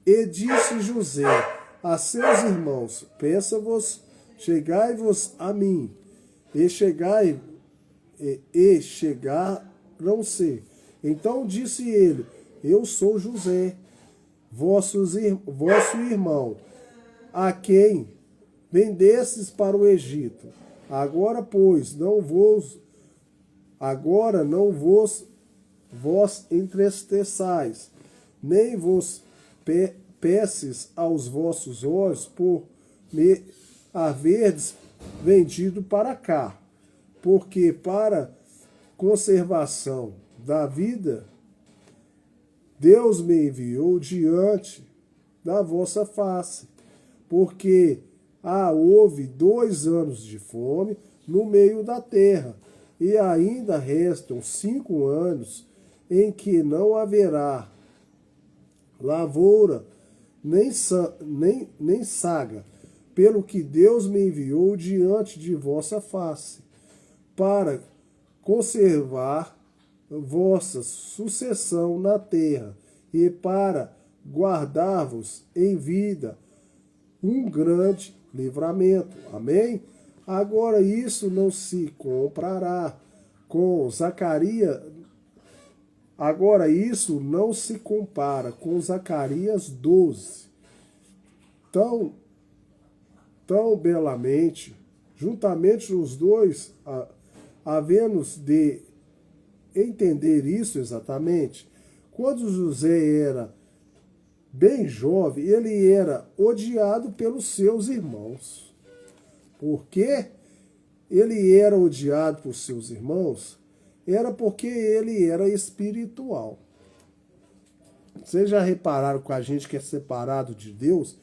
E disse José a seus irmãos: peço-vos, chegai-vos a mim. E chegaram-se. Então disse ele: eu sou José, vosso irmão, a quem vendestes para o Egito. Agora, pois, não vos entristeçais, nem vos peças aos vossos olhos por me haverdes vendido para cá, porque para conservação da vida Deus me enviou diante da vossa face, porque houve 2 anos de fome no meio da terra, e ainda restam 5 anos em que não haverá lavoura, nem saga, pelo que Deus me enviou diante de vossa face, para conservar vossa sucessão na terra e para guardar-vos em vida um grande livramento. Amém? Agora isso não se comprará com Zacarias. Agora isso não se compara com Zacarias 12. Tão belamente, juntamente os dois, havemos de entender isso exatamente. Quando José era bem jovem, ele era odiado pelos seus irmãos. Por quê? Ele era odiado por seus irmãos? Era porque ele era espiritual. Vocês já repararam que a gente que é separado de Deus,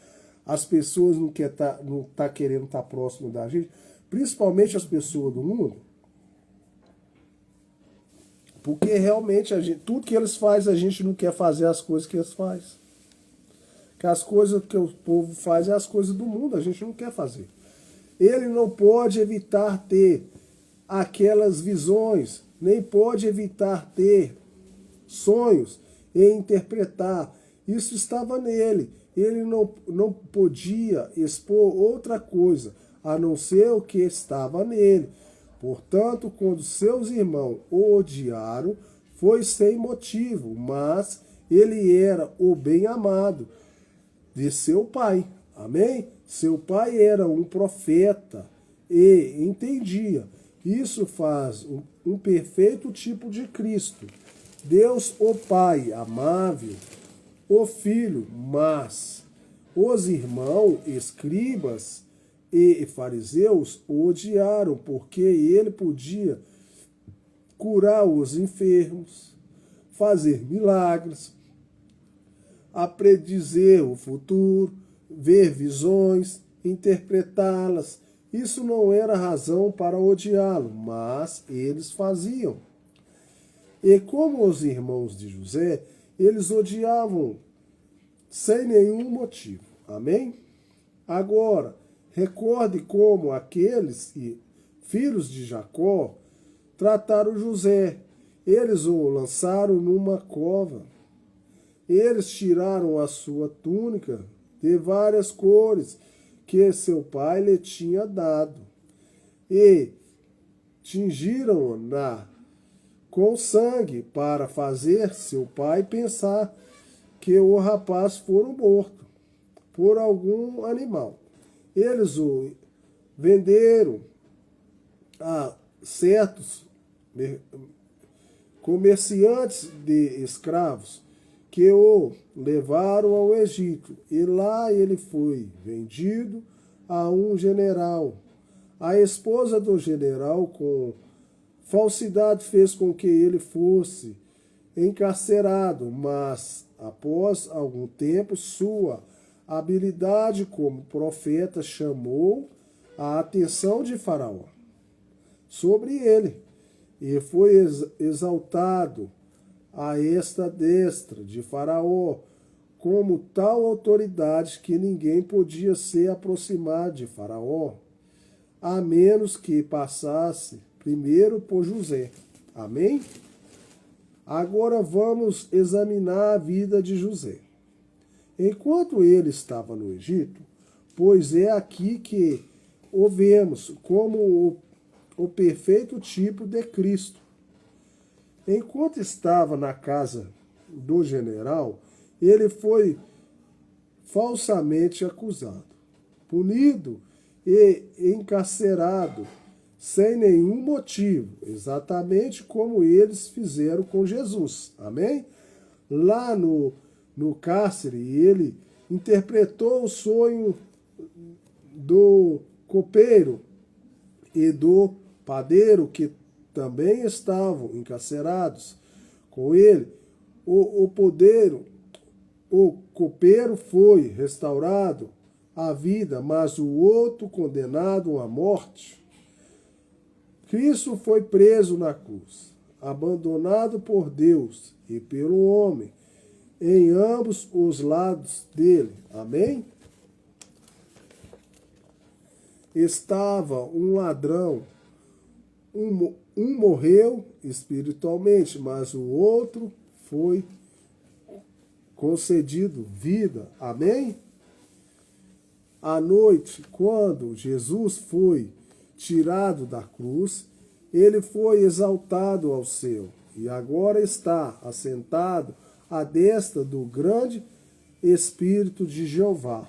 as pessoas não tá querendo estar próximo da gente, principalmente as pessoas do mundo? Porque realmente tudo que eles fazem, a gente não quer fazer as coisas que eles fazem. Que as coisas que o povo faz é as coisas do mundo, a gente não quer fazer. Ele não pode evitar ter aquelas visões, nem pode evitar ter sonhos e interpretar. Isso estava nele. Ele não podia expor outra coisa, a não ser o que estava nele. Portanto, quando seus irmãos o odiaram, foi sem motivo, mas ele era o bem-amado de seu pai. Amém? Seu pai era um profeta e entendia. Isso faz um perfeito tipo de Cristo. Deus, o Pai amável, o Filho, mas os irmãos, escribas e fariseus o odiaram, porque ele podia curar os enfermos, fazer milagres, a predizer o futuro, ver visões, interpretá-las. Isso não era razão para odiá-lo, mas eles faziam. E como os irmãos de José, eles odiavam sem nenhum motivo. Amém? Agora, recorde como aqueles filhos de Jacó trataram José. Eles o lançaram numa cova. Eles tiraram a sua túnica de várias cores que seu pai lhe tinha dado e tingiram-na com sangue para fazer seu pai pensar que o rapaz fora morto por algum animal. Eles o venderam a certos comerciantes de escravos que o levaram ao Egito, e lá ele foi vendido a um general. A esposa do general, com falsidade, fez com que ele fosse encarcerado, mas após algum tempo sua habilidade como profeta chamou a atenção de Faraó sobre ele, e foi exaltado a esta destra de Faraó como tal autoridade que ninguém podia se aproximar de Faraó, a menos que passasse primeiro por José. Amém? Agora vamos examinar a vida de José. Enquanto ele estava no Egito, pois é aqui que o vemos como o perfeito tipo de Cristo. Enquanto estava na casa do general, ele foi falsamente acusado, punido e encarcerado sem nenhum motivo, exatamente como eles fizeram com Jesus. Amém? Lá no cárcere, ele interpretou o sonho do copeiro e do padeiro, que também estavam encarcerados com ele. O copeiro foi restaurado à vida, mas o outro condenado à morte. Cristo foi preso na cruz, abandonado por Deus e pelo homem, em ambos os lados dele. Amém? Estava um ladrão, um morreu espiritualmente, mas o outro foi concedido vida. Amém? À noite, quando Jesus foi tirado da cruz, ele foi exaltado ao céu e agora está assentado à destra do grande Espírito de Jeová.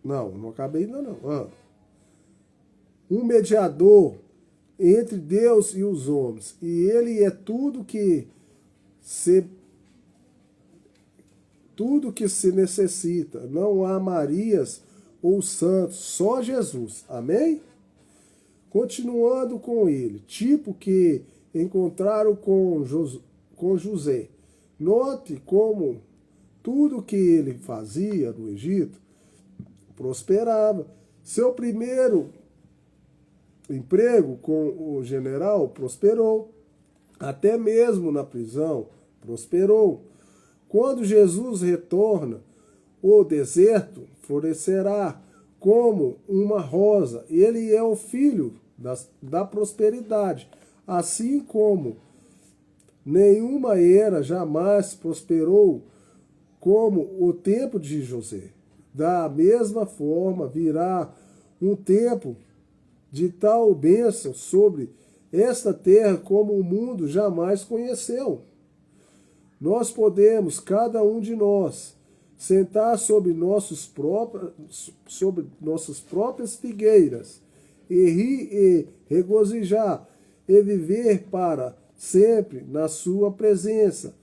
Não acabei ainda não. Um mediador entre Deus e os homens. E ele é tudo que se necessita. Não há Marias ou santos, só Jesus. Amém? Continuando com ele, tipo que encontraram com José. Note como tudo que ele fazia no Egito prosperava. Seu primeiro emprego com o general prosperou. Até mesmo na prisão prosperou. Quando Jesus retorna, o deserto florescerá como uma rosa. Ele é o filho da prosperidade. Assim como nenhuma era jamais prosperou como o tempo de José. Da mesma forma, virá um tempo de tal bênção sobre esta terra como o mundo jamais conheceu. Nós podemos, cada um de nós, sentar sobre nossas próprias figueiras e rir e regozijar e viver para sempre na sua presença,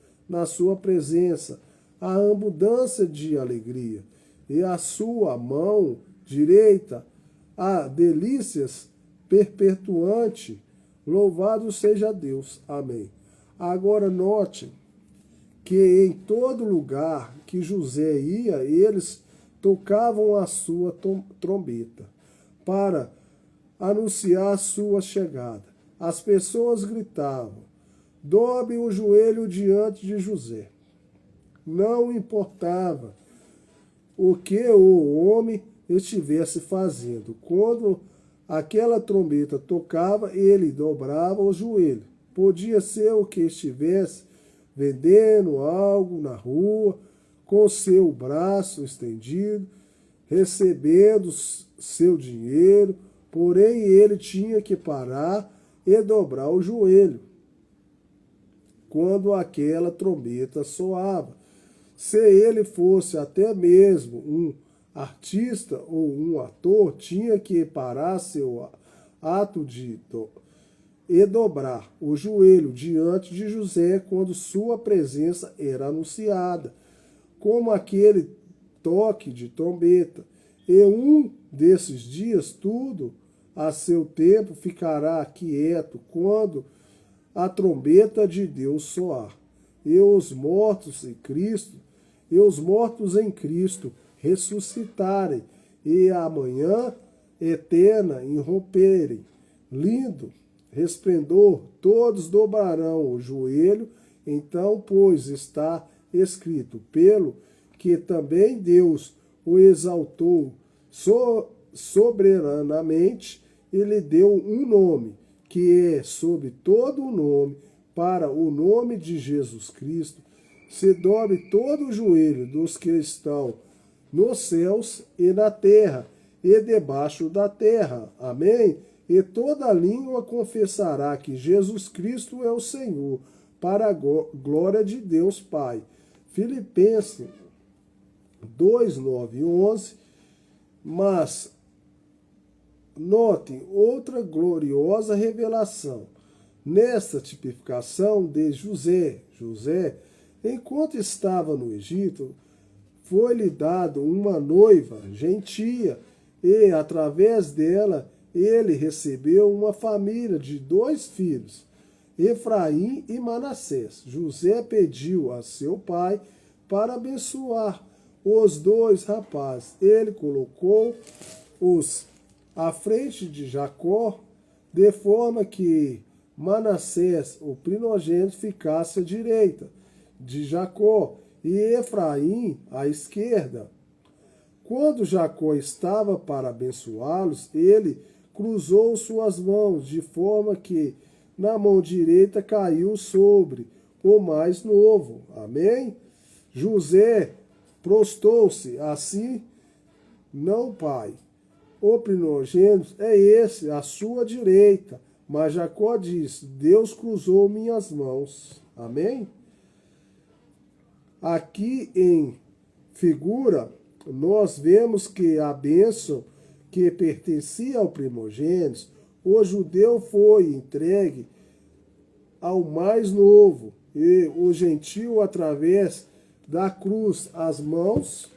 a abundância de alegria e a sua mão direita a delícias perpetuante. Louvado seja Deus. Amém. Agora note que em todo lugar que José ia, eles tocavam a sua trombeta para anunciar sua chegada. As pessoas gritavam: dobre o joelho diante de José. Não importava o que o homem estivesse fazendo. Quando aquela trombeta tocava, ele dobrava o joelho. Podia ser o que estivesse vendendo algo na rua, com seu braço estendido, recebendo seu dinheiro, porém ele tinha que parar e dobrar o joelho quando aquela trombeta soava. Se ele fosse até mesmo um artista ou um ator, tinha que parar seu ato e dobrar o joelho diante de José quando sua presença era anunciada, como aquele toque de trombeta. E um desses dias tudo a seu tempo ficará quieto quando a trombeta de Deus soar. E os mortos em Cristo ressuscitarem e a manhã eterna irromperem. Lindo resplendor, todos dobrarão o joelho. Então, pois, está escrito: pelo que também Deus o exaltou soberanamente e lhe deu um nome, que é sobre todo o nome, para o nome de Jesus Cristo se dobre todo o joelho dos que estão nos céus e na terra e debaixo da terra. Amém? E toda língua confessará que Jesus Cristo é o Senhor, para a glória de Deus Pai. Filipenses 2, 9 e 11. Mas notem outra gloriosa revelação. Nesta tipificação de José, enquanto estava no Egito, foi-lhe dado uma noiva gentia e, através dela, ele recebeu uma família de 2 filhos, Efraim e Manassés. José pediu a seu pai para abençoar os 2 rapazes. Ele colocou-os à frente de Jacó, de forma que Manassés, o primogênito, ficasse à direita de Jacó e Efraim à esquerda. Quando Jacó estava para abençoá-los, ele cruzou suas mãos, de forma que na mão direita caiu sobre o mais novo. Amém? José prostou-se, assim, não, pai. O primogênito é esse, à sua direita. Mas Jacó disse, Deus cruzou minhas mãos. Amém? Aqui em figura, nós vemos que a bênção que pertencia ao primogênito, o judeu foi entregue ao mais novo, e o gentio, através da cruz, as mãos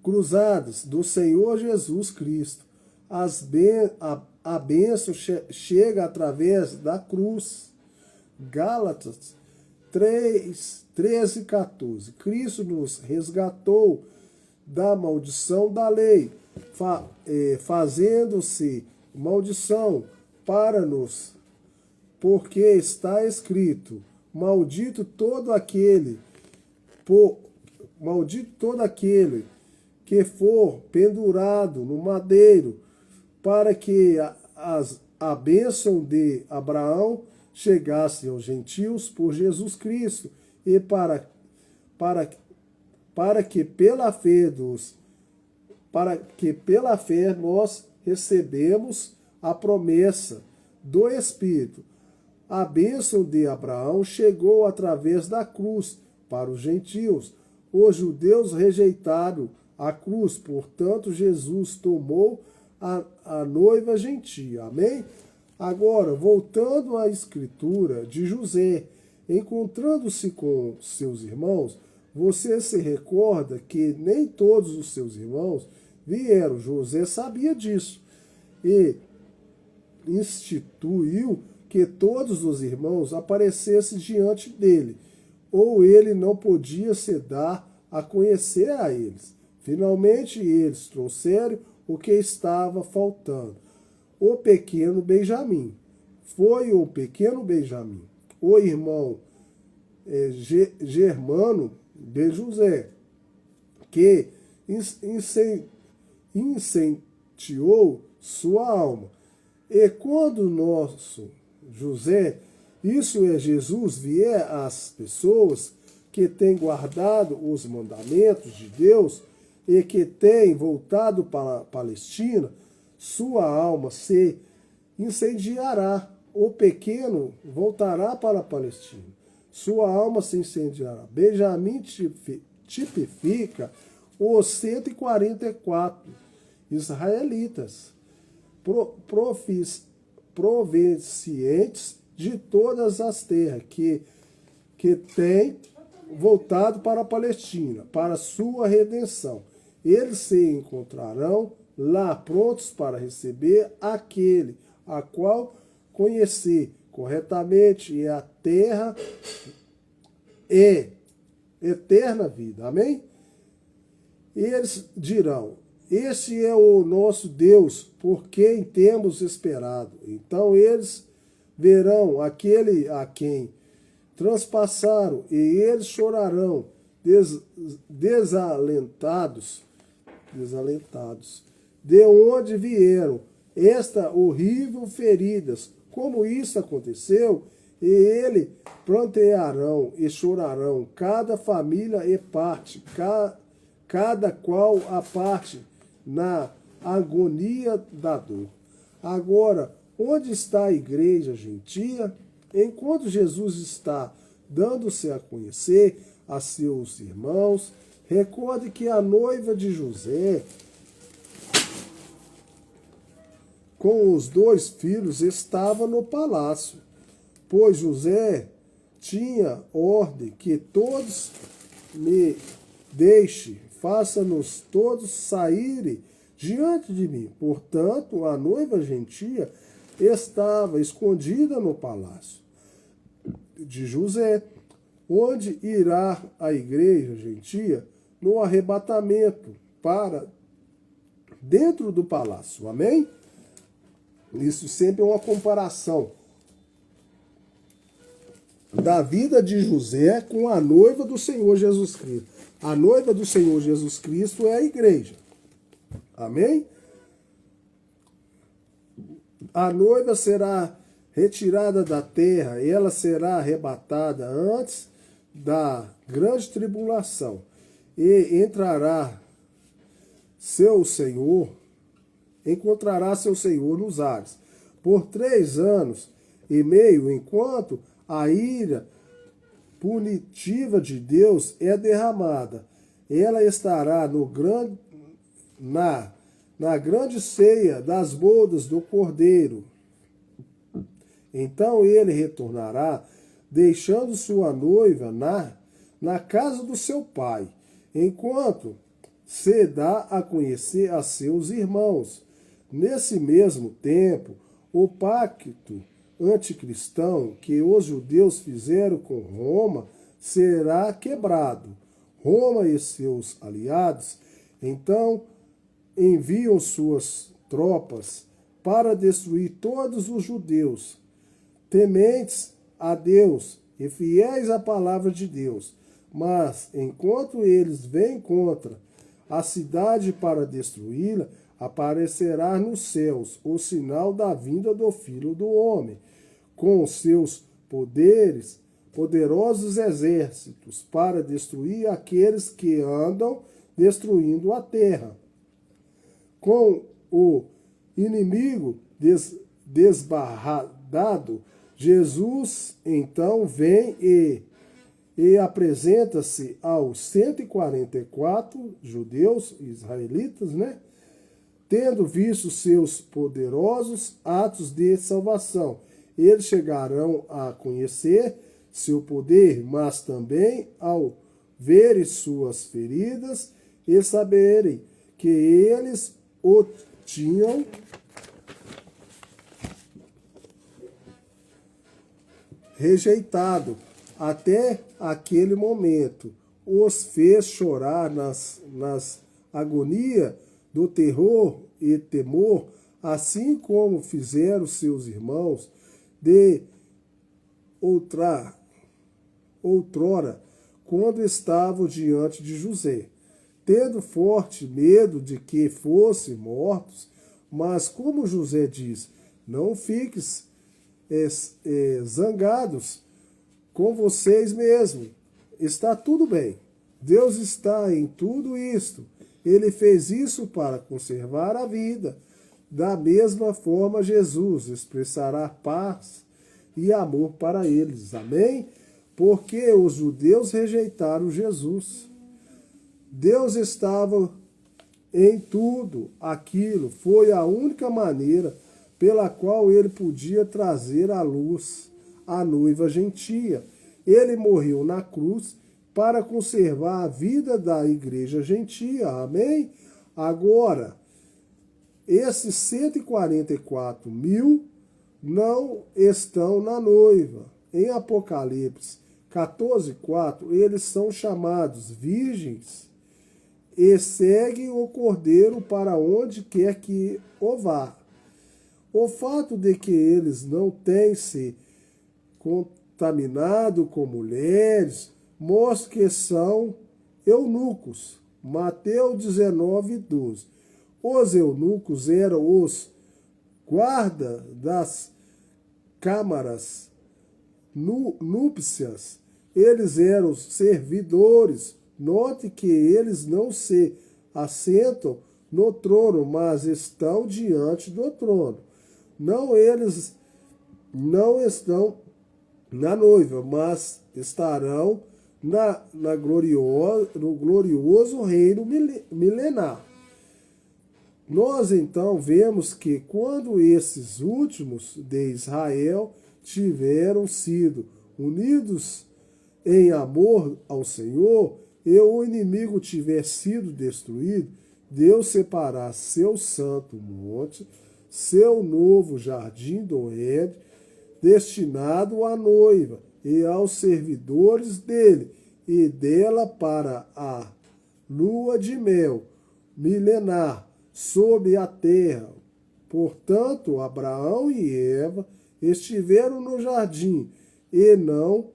cruzadas do Senhor Jesus Cristo. A bênção chega através da cruz. Gálatas 13, 14. Cristo nos resgatou da maldição da lei, fazendo-se maldição para nos, porque está escrito, maldito todo aquele que for pendurado no madeiro, para que a bênção de Abraão chegasse aos gentios por Jesus Cristo, e para que pela fé nós recebemos a promessa do Espírito. A bênção de Abraão chegou através da cruz para os gentios. Os judeus rejeitaram a cruz, portanto Jesus tomou a noiva gentia. Amém? Agora, voltando à escritura de José, encontrando-se com seus irmãos, você se recorda que nem todos os seus irmãos vieram. José sabia disso e instituiu que todos os irmãos aparecessem diante dele, ou ele não podia se dar a conhecer a eles. Finalmente eles trouxeram o que estava faltando, o pequeno Benjamim. Foi o pequeno Benjamim, o irmão germano de José, que incendiou sua alma. E quando nosso José, isso é Jesus, vier às pessoas que têm guardado os mandamentos de Deus e que têm voltado para a Palestina, sua alma se incendiará. O pequeno voltará para a Palestina. Sua alma se incendiará. Benjamim tipifica os 144 israelitas, provenientes de todas as terras que têm voltado para a Palestina, para sua redenção. Eles se encontrarão lá prontos para receber aquele a qual conhecer corretamente, e a terra e eterna vida. Amém? Eles dirão, este é o nosso Deus, por quem temos esperado. Então eles verão aquele a quem transpassaram, e eles chorarão, desalentados, de onde vieram esta horrível feridas. Como isso aconteceu, e ele plantearão e chorarão, cada família e parte, cada qual a parte na agonia da dor. Agora, onde está a igreja gentia? Enquanto Jesus está dando-se a conhecer a seus irmãos, recorde que a noiva de José, com os 2 filhos, estava no palácio, pois José tinha ordem que todos me deixe, faça-nos todos saírem diante de mim. Portanto, a noiva gentia estava escondida no palácio de José. Onde irá a igreja gentia? No arrebatamento, para dentro do palácio. Amém? Isso sempre é uma comparação da vida de José com a noiva do Senhor Jesus Cristo. A noiva do Senhor Jesus Cristo é a igreja. Amém? A noiva será retirada da terra, ela será arrebatada antes da grande tribulação e encontrará seu Senhor nos ares por 3 anos e meio, enquanto a ira punitiva de Deus é derramada. Ela estará na grande ceia das bodas do Cordeiro. Então ele retornará, deixando sua noiva na casa do seu pai, enquanto se dá a conhecer a seus irmãos. Nesse mesmo tempo, o pacto anticristão que os judeus fizeram com Roma será quebrado. Roma e seus aliados, então, enviam suas tropas para destruir todos os judeus, tementes a Deus e fiéis à palavra de Deus. Mas, enquanto eles vêm contra a cidade para destruí-la, aparecerá nos céus o sinal da vinda do Filho do Homem, com seus poderosos exércitos, para destruir aqueles que andam destruindo a terra. Com o inimigo desbarradado, Jesus então vem e apresenta-se aos 144 judeus, israelitas, né? Tendo visto seus poderosos atos de salvação. Eles chegarão a conhecer seu poder, mas também ao verem suas feridas e saberem que eles o tinham rejeitado até aquele momento, os fez chorar nas agonias do terror e temor, assim como fizeram seus irmãos de outrora, quando estavam diante de José, tendo forte medo de que fossem mortos. Mas como José diz, não fiques zangados com vocês mesmos. Está tudo bem. Deus está em tudo isto. Ele fez isso para conservar a vida. Da mesma forma, Jesus expressará paz e amor para eles. Amém? Porque os judeus rejeitaram Jesus. Deus estava em tudo aquilo. Foi a única maneira pela qual ele podia trazer à luz a noiva gentia. Ele morreu na cruz para conservar a vida da igreja gentia. Amém? Agora, esses 144 mil não estão na noiva. Em Apocalipse 14:4, eles são chamados virgens e seguem o Cordeiro para onde quer que o vá. O fato de que eles não têm se contaminado com mulheres mostra que são eunucos. Mateus 19:12. Os eunucos eram os guardas das câmaras núpcias. Eles eram servidores. Note que eles não se assentam no trono, mas estão diante do trono. Não, eles não estão na noiva, mas estarão no glorioso reino milenar. Nós então vemos que quando esses últimos de Israel tiveram sido unidos em amor ao Senhor, e o inimigo tiver sido destruído, Deus separar seu santo monte, seu novo jardim do Éden, destinado à noiva e aos servidores dele, e dela para a lua de mel milenar sobre a terra, Portanto, Abraão e Eva estiveram no jardim e não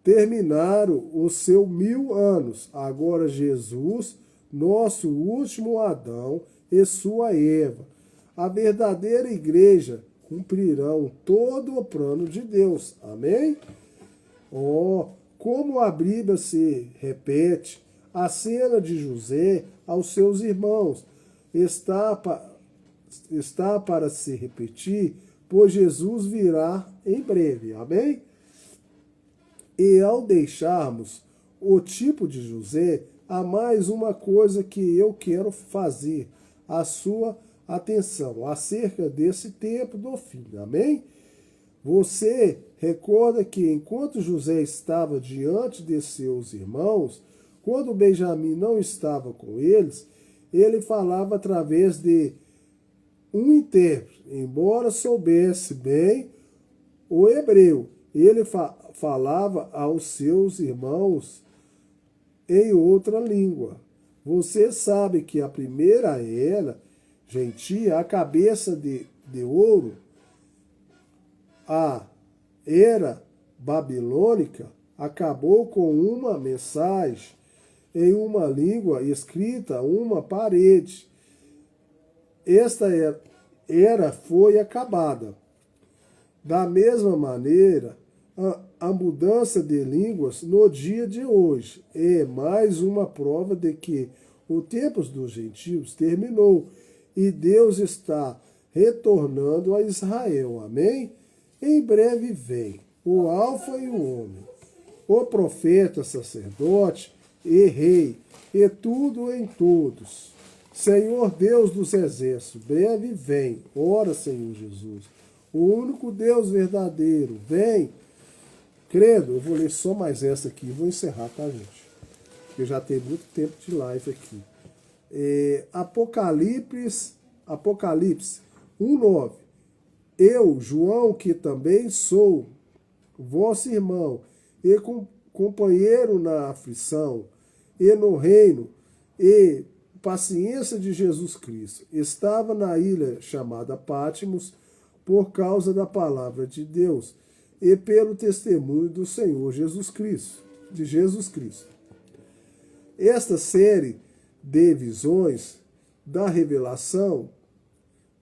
terminaram os seus 1000 anos. Agora Jesus, nosso último Adão e sua Eva, a verdadeira igreja, cumprirão todo o plano de Deus. Amém? Como a Bíblia se repete, a cena de José aos seus irmãos está para se repetir, pois Jesus virá em breve. Amém? E ao deixarmos o tipo de José, há mais uma coisa que eu quero fazer a sua atenção acerca desse tempo do fim. Amém? Você recorda que enquanto José estava diante de seus irmãos, quando Benjamim não estava com eles, ele falava através de um intérprete, embora soubesse bem o hebreu. Ele falava aos seus irmãos em outra língua. Você sabe que a primeira era gentia, a cabeça de ouro, a era babilônica, acabou com uma mensagem em uma língua escrita a uma parede. Esta era foi acabada. Da mesma maneira, a mudança de línguas no dia de hoje é mais uma prova de que o tempo dos gentios terminou e Deus está retornando a Israel. Amém? Em breve vem o Alfa e o Ômega, o profeta, sacerdote e rei, e tudo em todos. Senhor Deus dos exércitos, breve vem. Ora, Senhor Jesus, o único Deus verdadeiro, vem. Credo, eu vou ler só mais essa aqui e vou encerrar, tá, gente? Porque já tem muito tempo de live aqui. Apocalipse 1:9. Eu, João, que também sou vosso irmão e companheiro na aflição e no reino e paciência de Jesus Cristo, estava na ilha chamada Patmos por causa da palavra de Deus e pelo testemunho do Senhor Jesus Cristo, de Jesus Cristo. Esta série de visões da revelação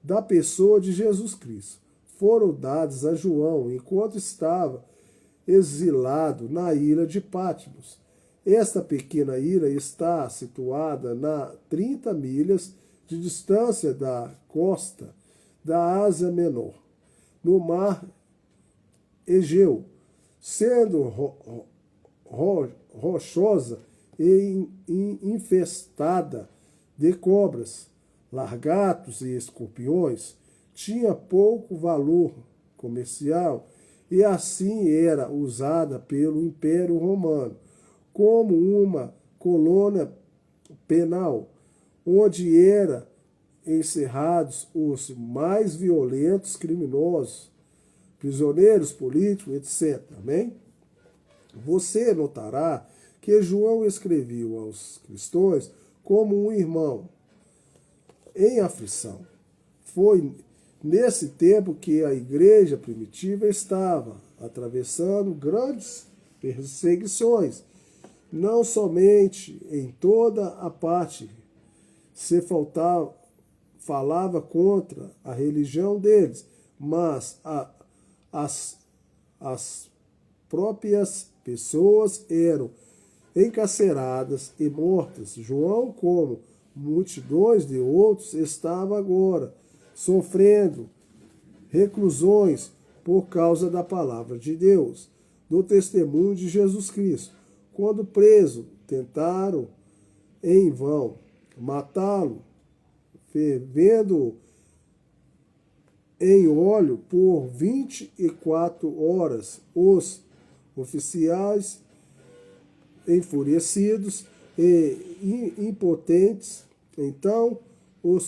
da pessoa de Jesus Cristo foram dadas a João enquanto estava exilado na ilha de Patmos. Esta pequena ilha está situada a 30 milhas de distância da costa da Ásia Menor, no mar Egeu, sendo rochosa e infestada de cobras, lagartos e escorpiões, tinha pouco valor comercial e assim era usada pelo Império Romano como uma colônia penal, onde eram encerrados os mais violentos criminosos, prisioneiros políticos, etc. Amém? Você notará que João escreveu aos cristãos como um irmão em aflição. Foi nesse tempo que a igreja primitiva estava atravessando grandes perseguições, não somente em toda a parte se falava contra a religião deles, mas as próprias pessoas eram encarceradas e mortas. João, como multidões de outros, estava agora sofrendo reclusões por causa da palavra de Deus, do testemunho de Jesus Cristo. Quando preso, tentaram em vão matá-lo, fervendo em óleo por 24 horas. Os oficiais, enfurecidos e impotentes, então o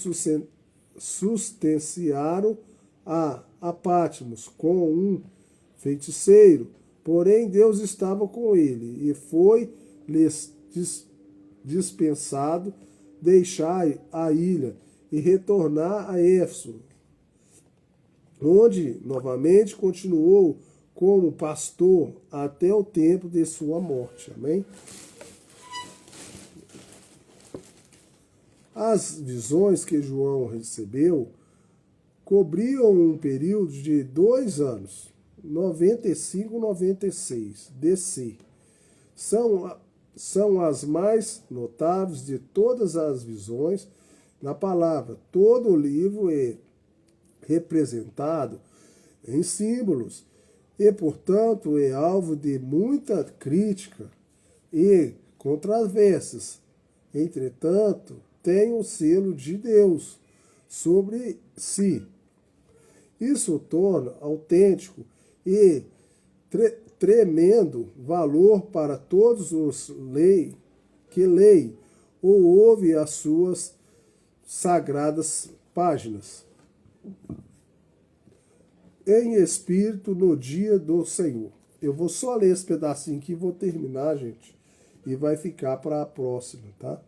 sustenciaram a Patmos com um feiticeiro, porém Deus estava com ele e foi-lhes dispensado deixar a ilha e retornar a Éfeso, onde novamente continuou como pastor até o tempo de sua morte. Amém? As visões que João recebeu cobriam um período de 2 anos, 95 e 96, DC. São as mais notáveis de todas as visões na palavra. Todo o livro é representado em símbolos e, portanto, é alvo de muita crítica e controvérsias. Entretanto, tem o selo de Deus sobre si. Isso torna autêntico e tremendo valor para todos os que leem ou ouvem as suas sagradas páginas. Em espírito no dia do Senhor. Eu vou só ler esse pedacinho aqui e vou terminar, gente. E vai ficar para a próxima, tá?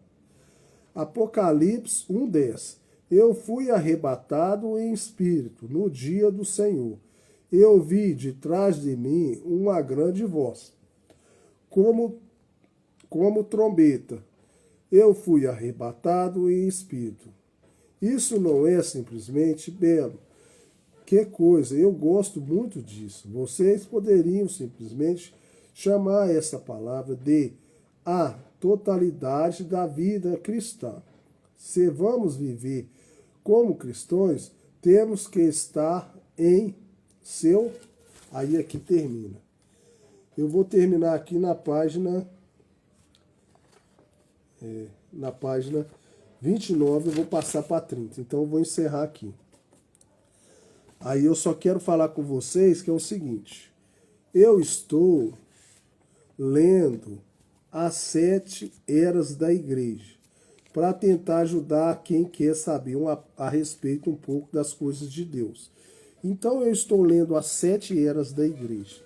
Apocalipse 1:10. Eu fui arrebatado em espírito no dia do Senhor. Eu vi de trás de mim uma grande voz, como trombeta. Eu fui arrebatado em espírito. Isso não é simplesmente belo. Que coisa, eu gosto muito disso. Vocês poderiam simplesmente chamar essa palavra de a totalidade da vida cristã. Se vamos viver como cristãos, temos que estar em seu... Aí aqui termina. Eu vou terminar aqui na página... na página 29, eu vou passar para 30. Então eu vou encerrar aqui. Aí eu só quero falar com vocês que é o seguinte. Eu estou lendo as 7 eras da igreja para tentar ajudar quem quer saber a respeito um pouco das coisas de Deus. Então eu estou lendo as 7 eras da igreja.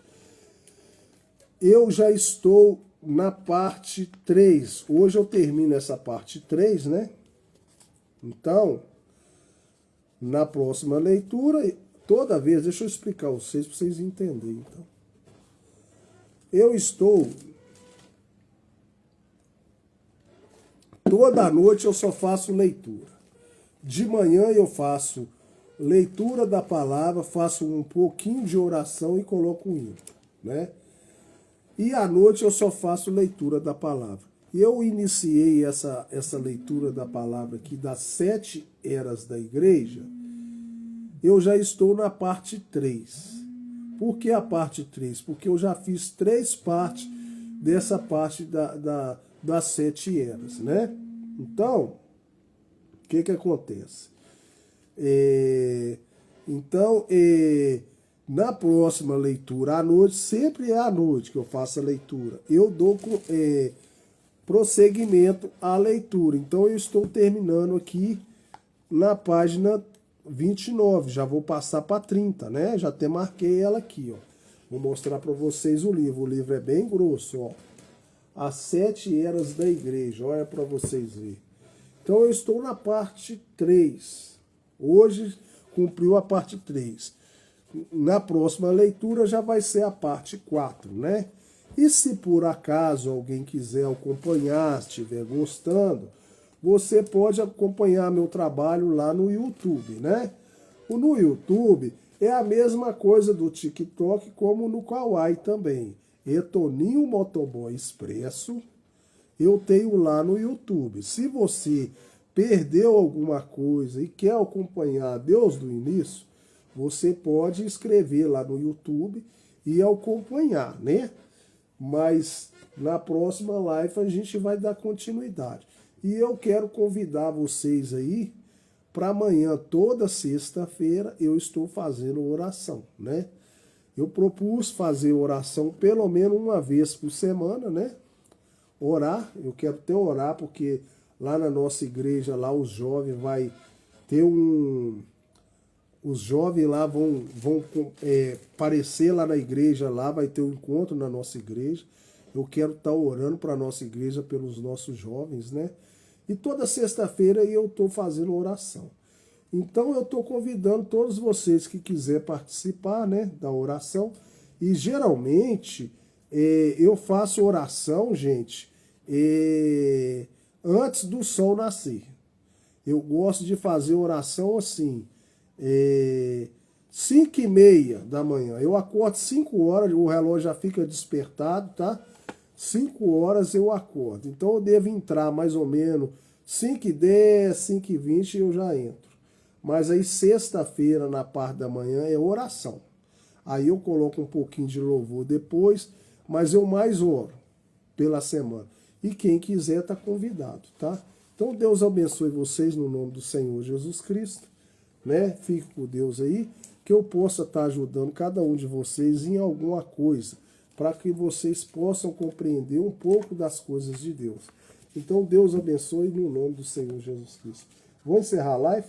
Eu já estou na parte 3. Hoje eu termino essa parte 3, né? Então, na próxima leitura, toda vez, deixa eu explicar vocês, para vocês entenderem. Então, eu estou... Toda noite eu só faço leitura. De manhã eu faço leitura da palavra, faço um pouquinho de oração e coloco um hino, né? E à noite eu só faço leitura da palavra. Eu iniciei essa leitura da palavra aqui das 7 eras da igreja. Eu já estou na parte 3. Por que a parte 3? Porque eu já fiz 3 partes dessa parte das 7 eras, né? Então, o que acontece? Na próxima leitura à noite, sempre é à noite que eu faço a leitura, eu dou prosseguimento à leitura. Então, eu estou terminando aqui na página 29, já vou passar para 30, né? Já até marquei ela aqui, ó. Vou mostrar para vocês o livro. O livro é bem grosso, ó. As 7 eras da igreja, olha para vocês verem. Então eu estou na parte 3. Hoje cumpriu a parte 3. Na próxima leitura já vai ser a parte 4, né? E se por acaso alguém quiser acompanhar, estiver gostando, você pode acompanhar meu trabalho lá no YouTube, né? No YouTube é a mesma coisa do TikTok como no Kawaii também. É Toninho Motoboy Expresso, eu tenho lá no YouTube. Se você perdeu alguma coisa e quer acompanhar Deus do início, você pode escrever lá no YouTube e acompanhar, né? Mas na próxima live a gente vai dar continuidade. E eu quero convidar vocês aí para amanhã, toda sexta-feira, eu estou fazendo oração, né? Eu propus fazer oração pelo menos uma vez por semana, né? Orar, eu quero até orar, porque lá na nossa igreja, lá os jovens vai ter os jovens lá vão aparecer lá na igreja, lá vai ter um encontro na nossa igreja. Eu quero estar orando para a nossa igreja pelos nossos jovens, né? E toda sexta-feira eu estou fazendo oração. Então eu estou convidando todos vocês que quiserem participar, né, da oração. E geralmente eu faço oração, gente, antes do sol nascer. Eu gosto de fazer oração assim, 5h30 da manhã. Eu acordo 5 horas, o relógio já fica despertado, tá? 5 horas eu acordo. Então eu devo entrar mais ou menos 5h10, 5h20 eu já entro. Mas aí sexta-feira, na parte da manhã, é oração. Aí eu coloco um pouquinho de louvor depois, mas eu mais oro pela semana. E quem quiser está convidado, tá? Então Deus abençoe vocês no nome do Senhor Jesus Cristo, né? Fique com Deus aí, que eu possa estar ajudando cada um de vocês em alguma coisa, para que vocês possam compreender um pouco das coisas de Deus. Então Deus abençoe no nome do Senhor Jesus Cristo. Vou encerrar a live.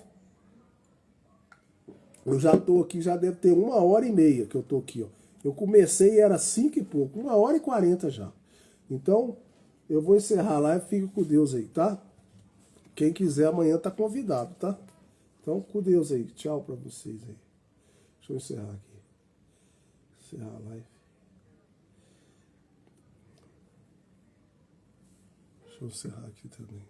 Eu já estou aqui, já deve ter 1h30 que eu estou aqui, ó. Eu comecei e era 5 e pouco, 1h40 já. Então, eu vou encerrar a live, fica com Deus aí, tá? Quem quiser amanhã tá convidado, tá? Então, com Deus aí. Tchau pra vocês aí. Deixa eu encerrar aqui. Encerrar a live. Deixa eu encerrar aqui também.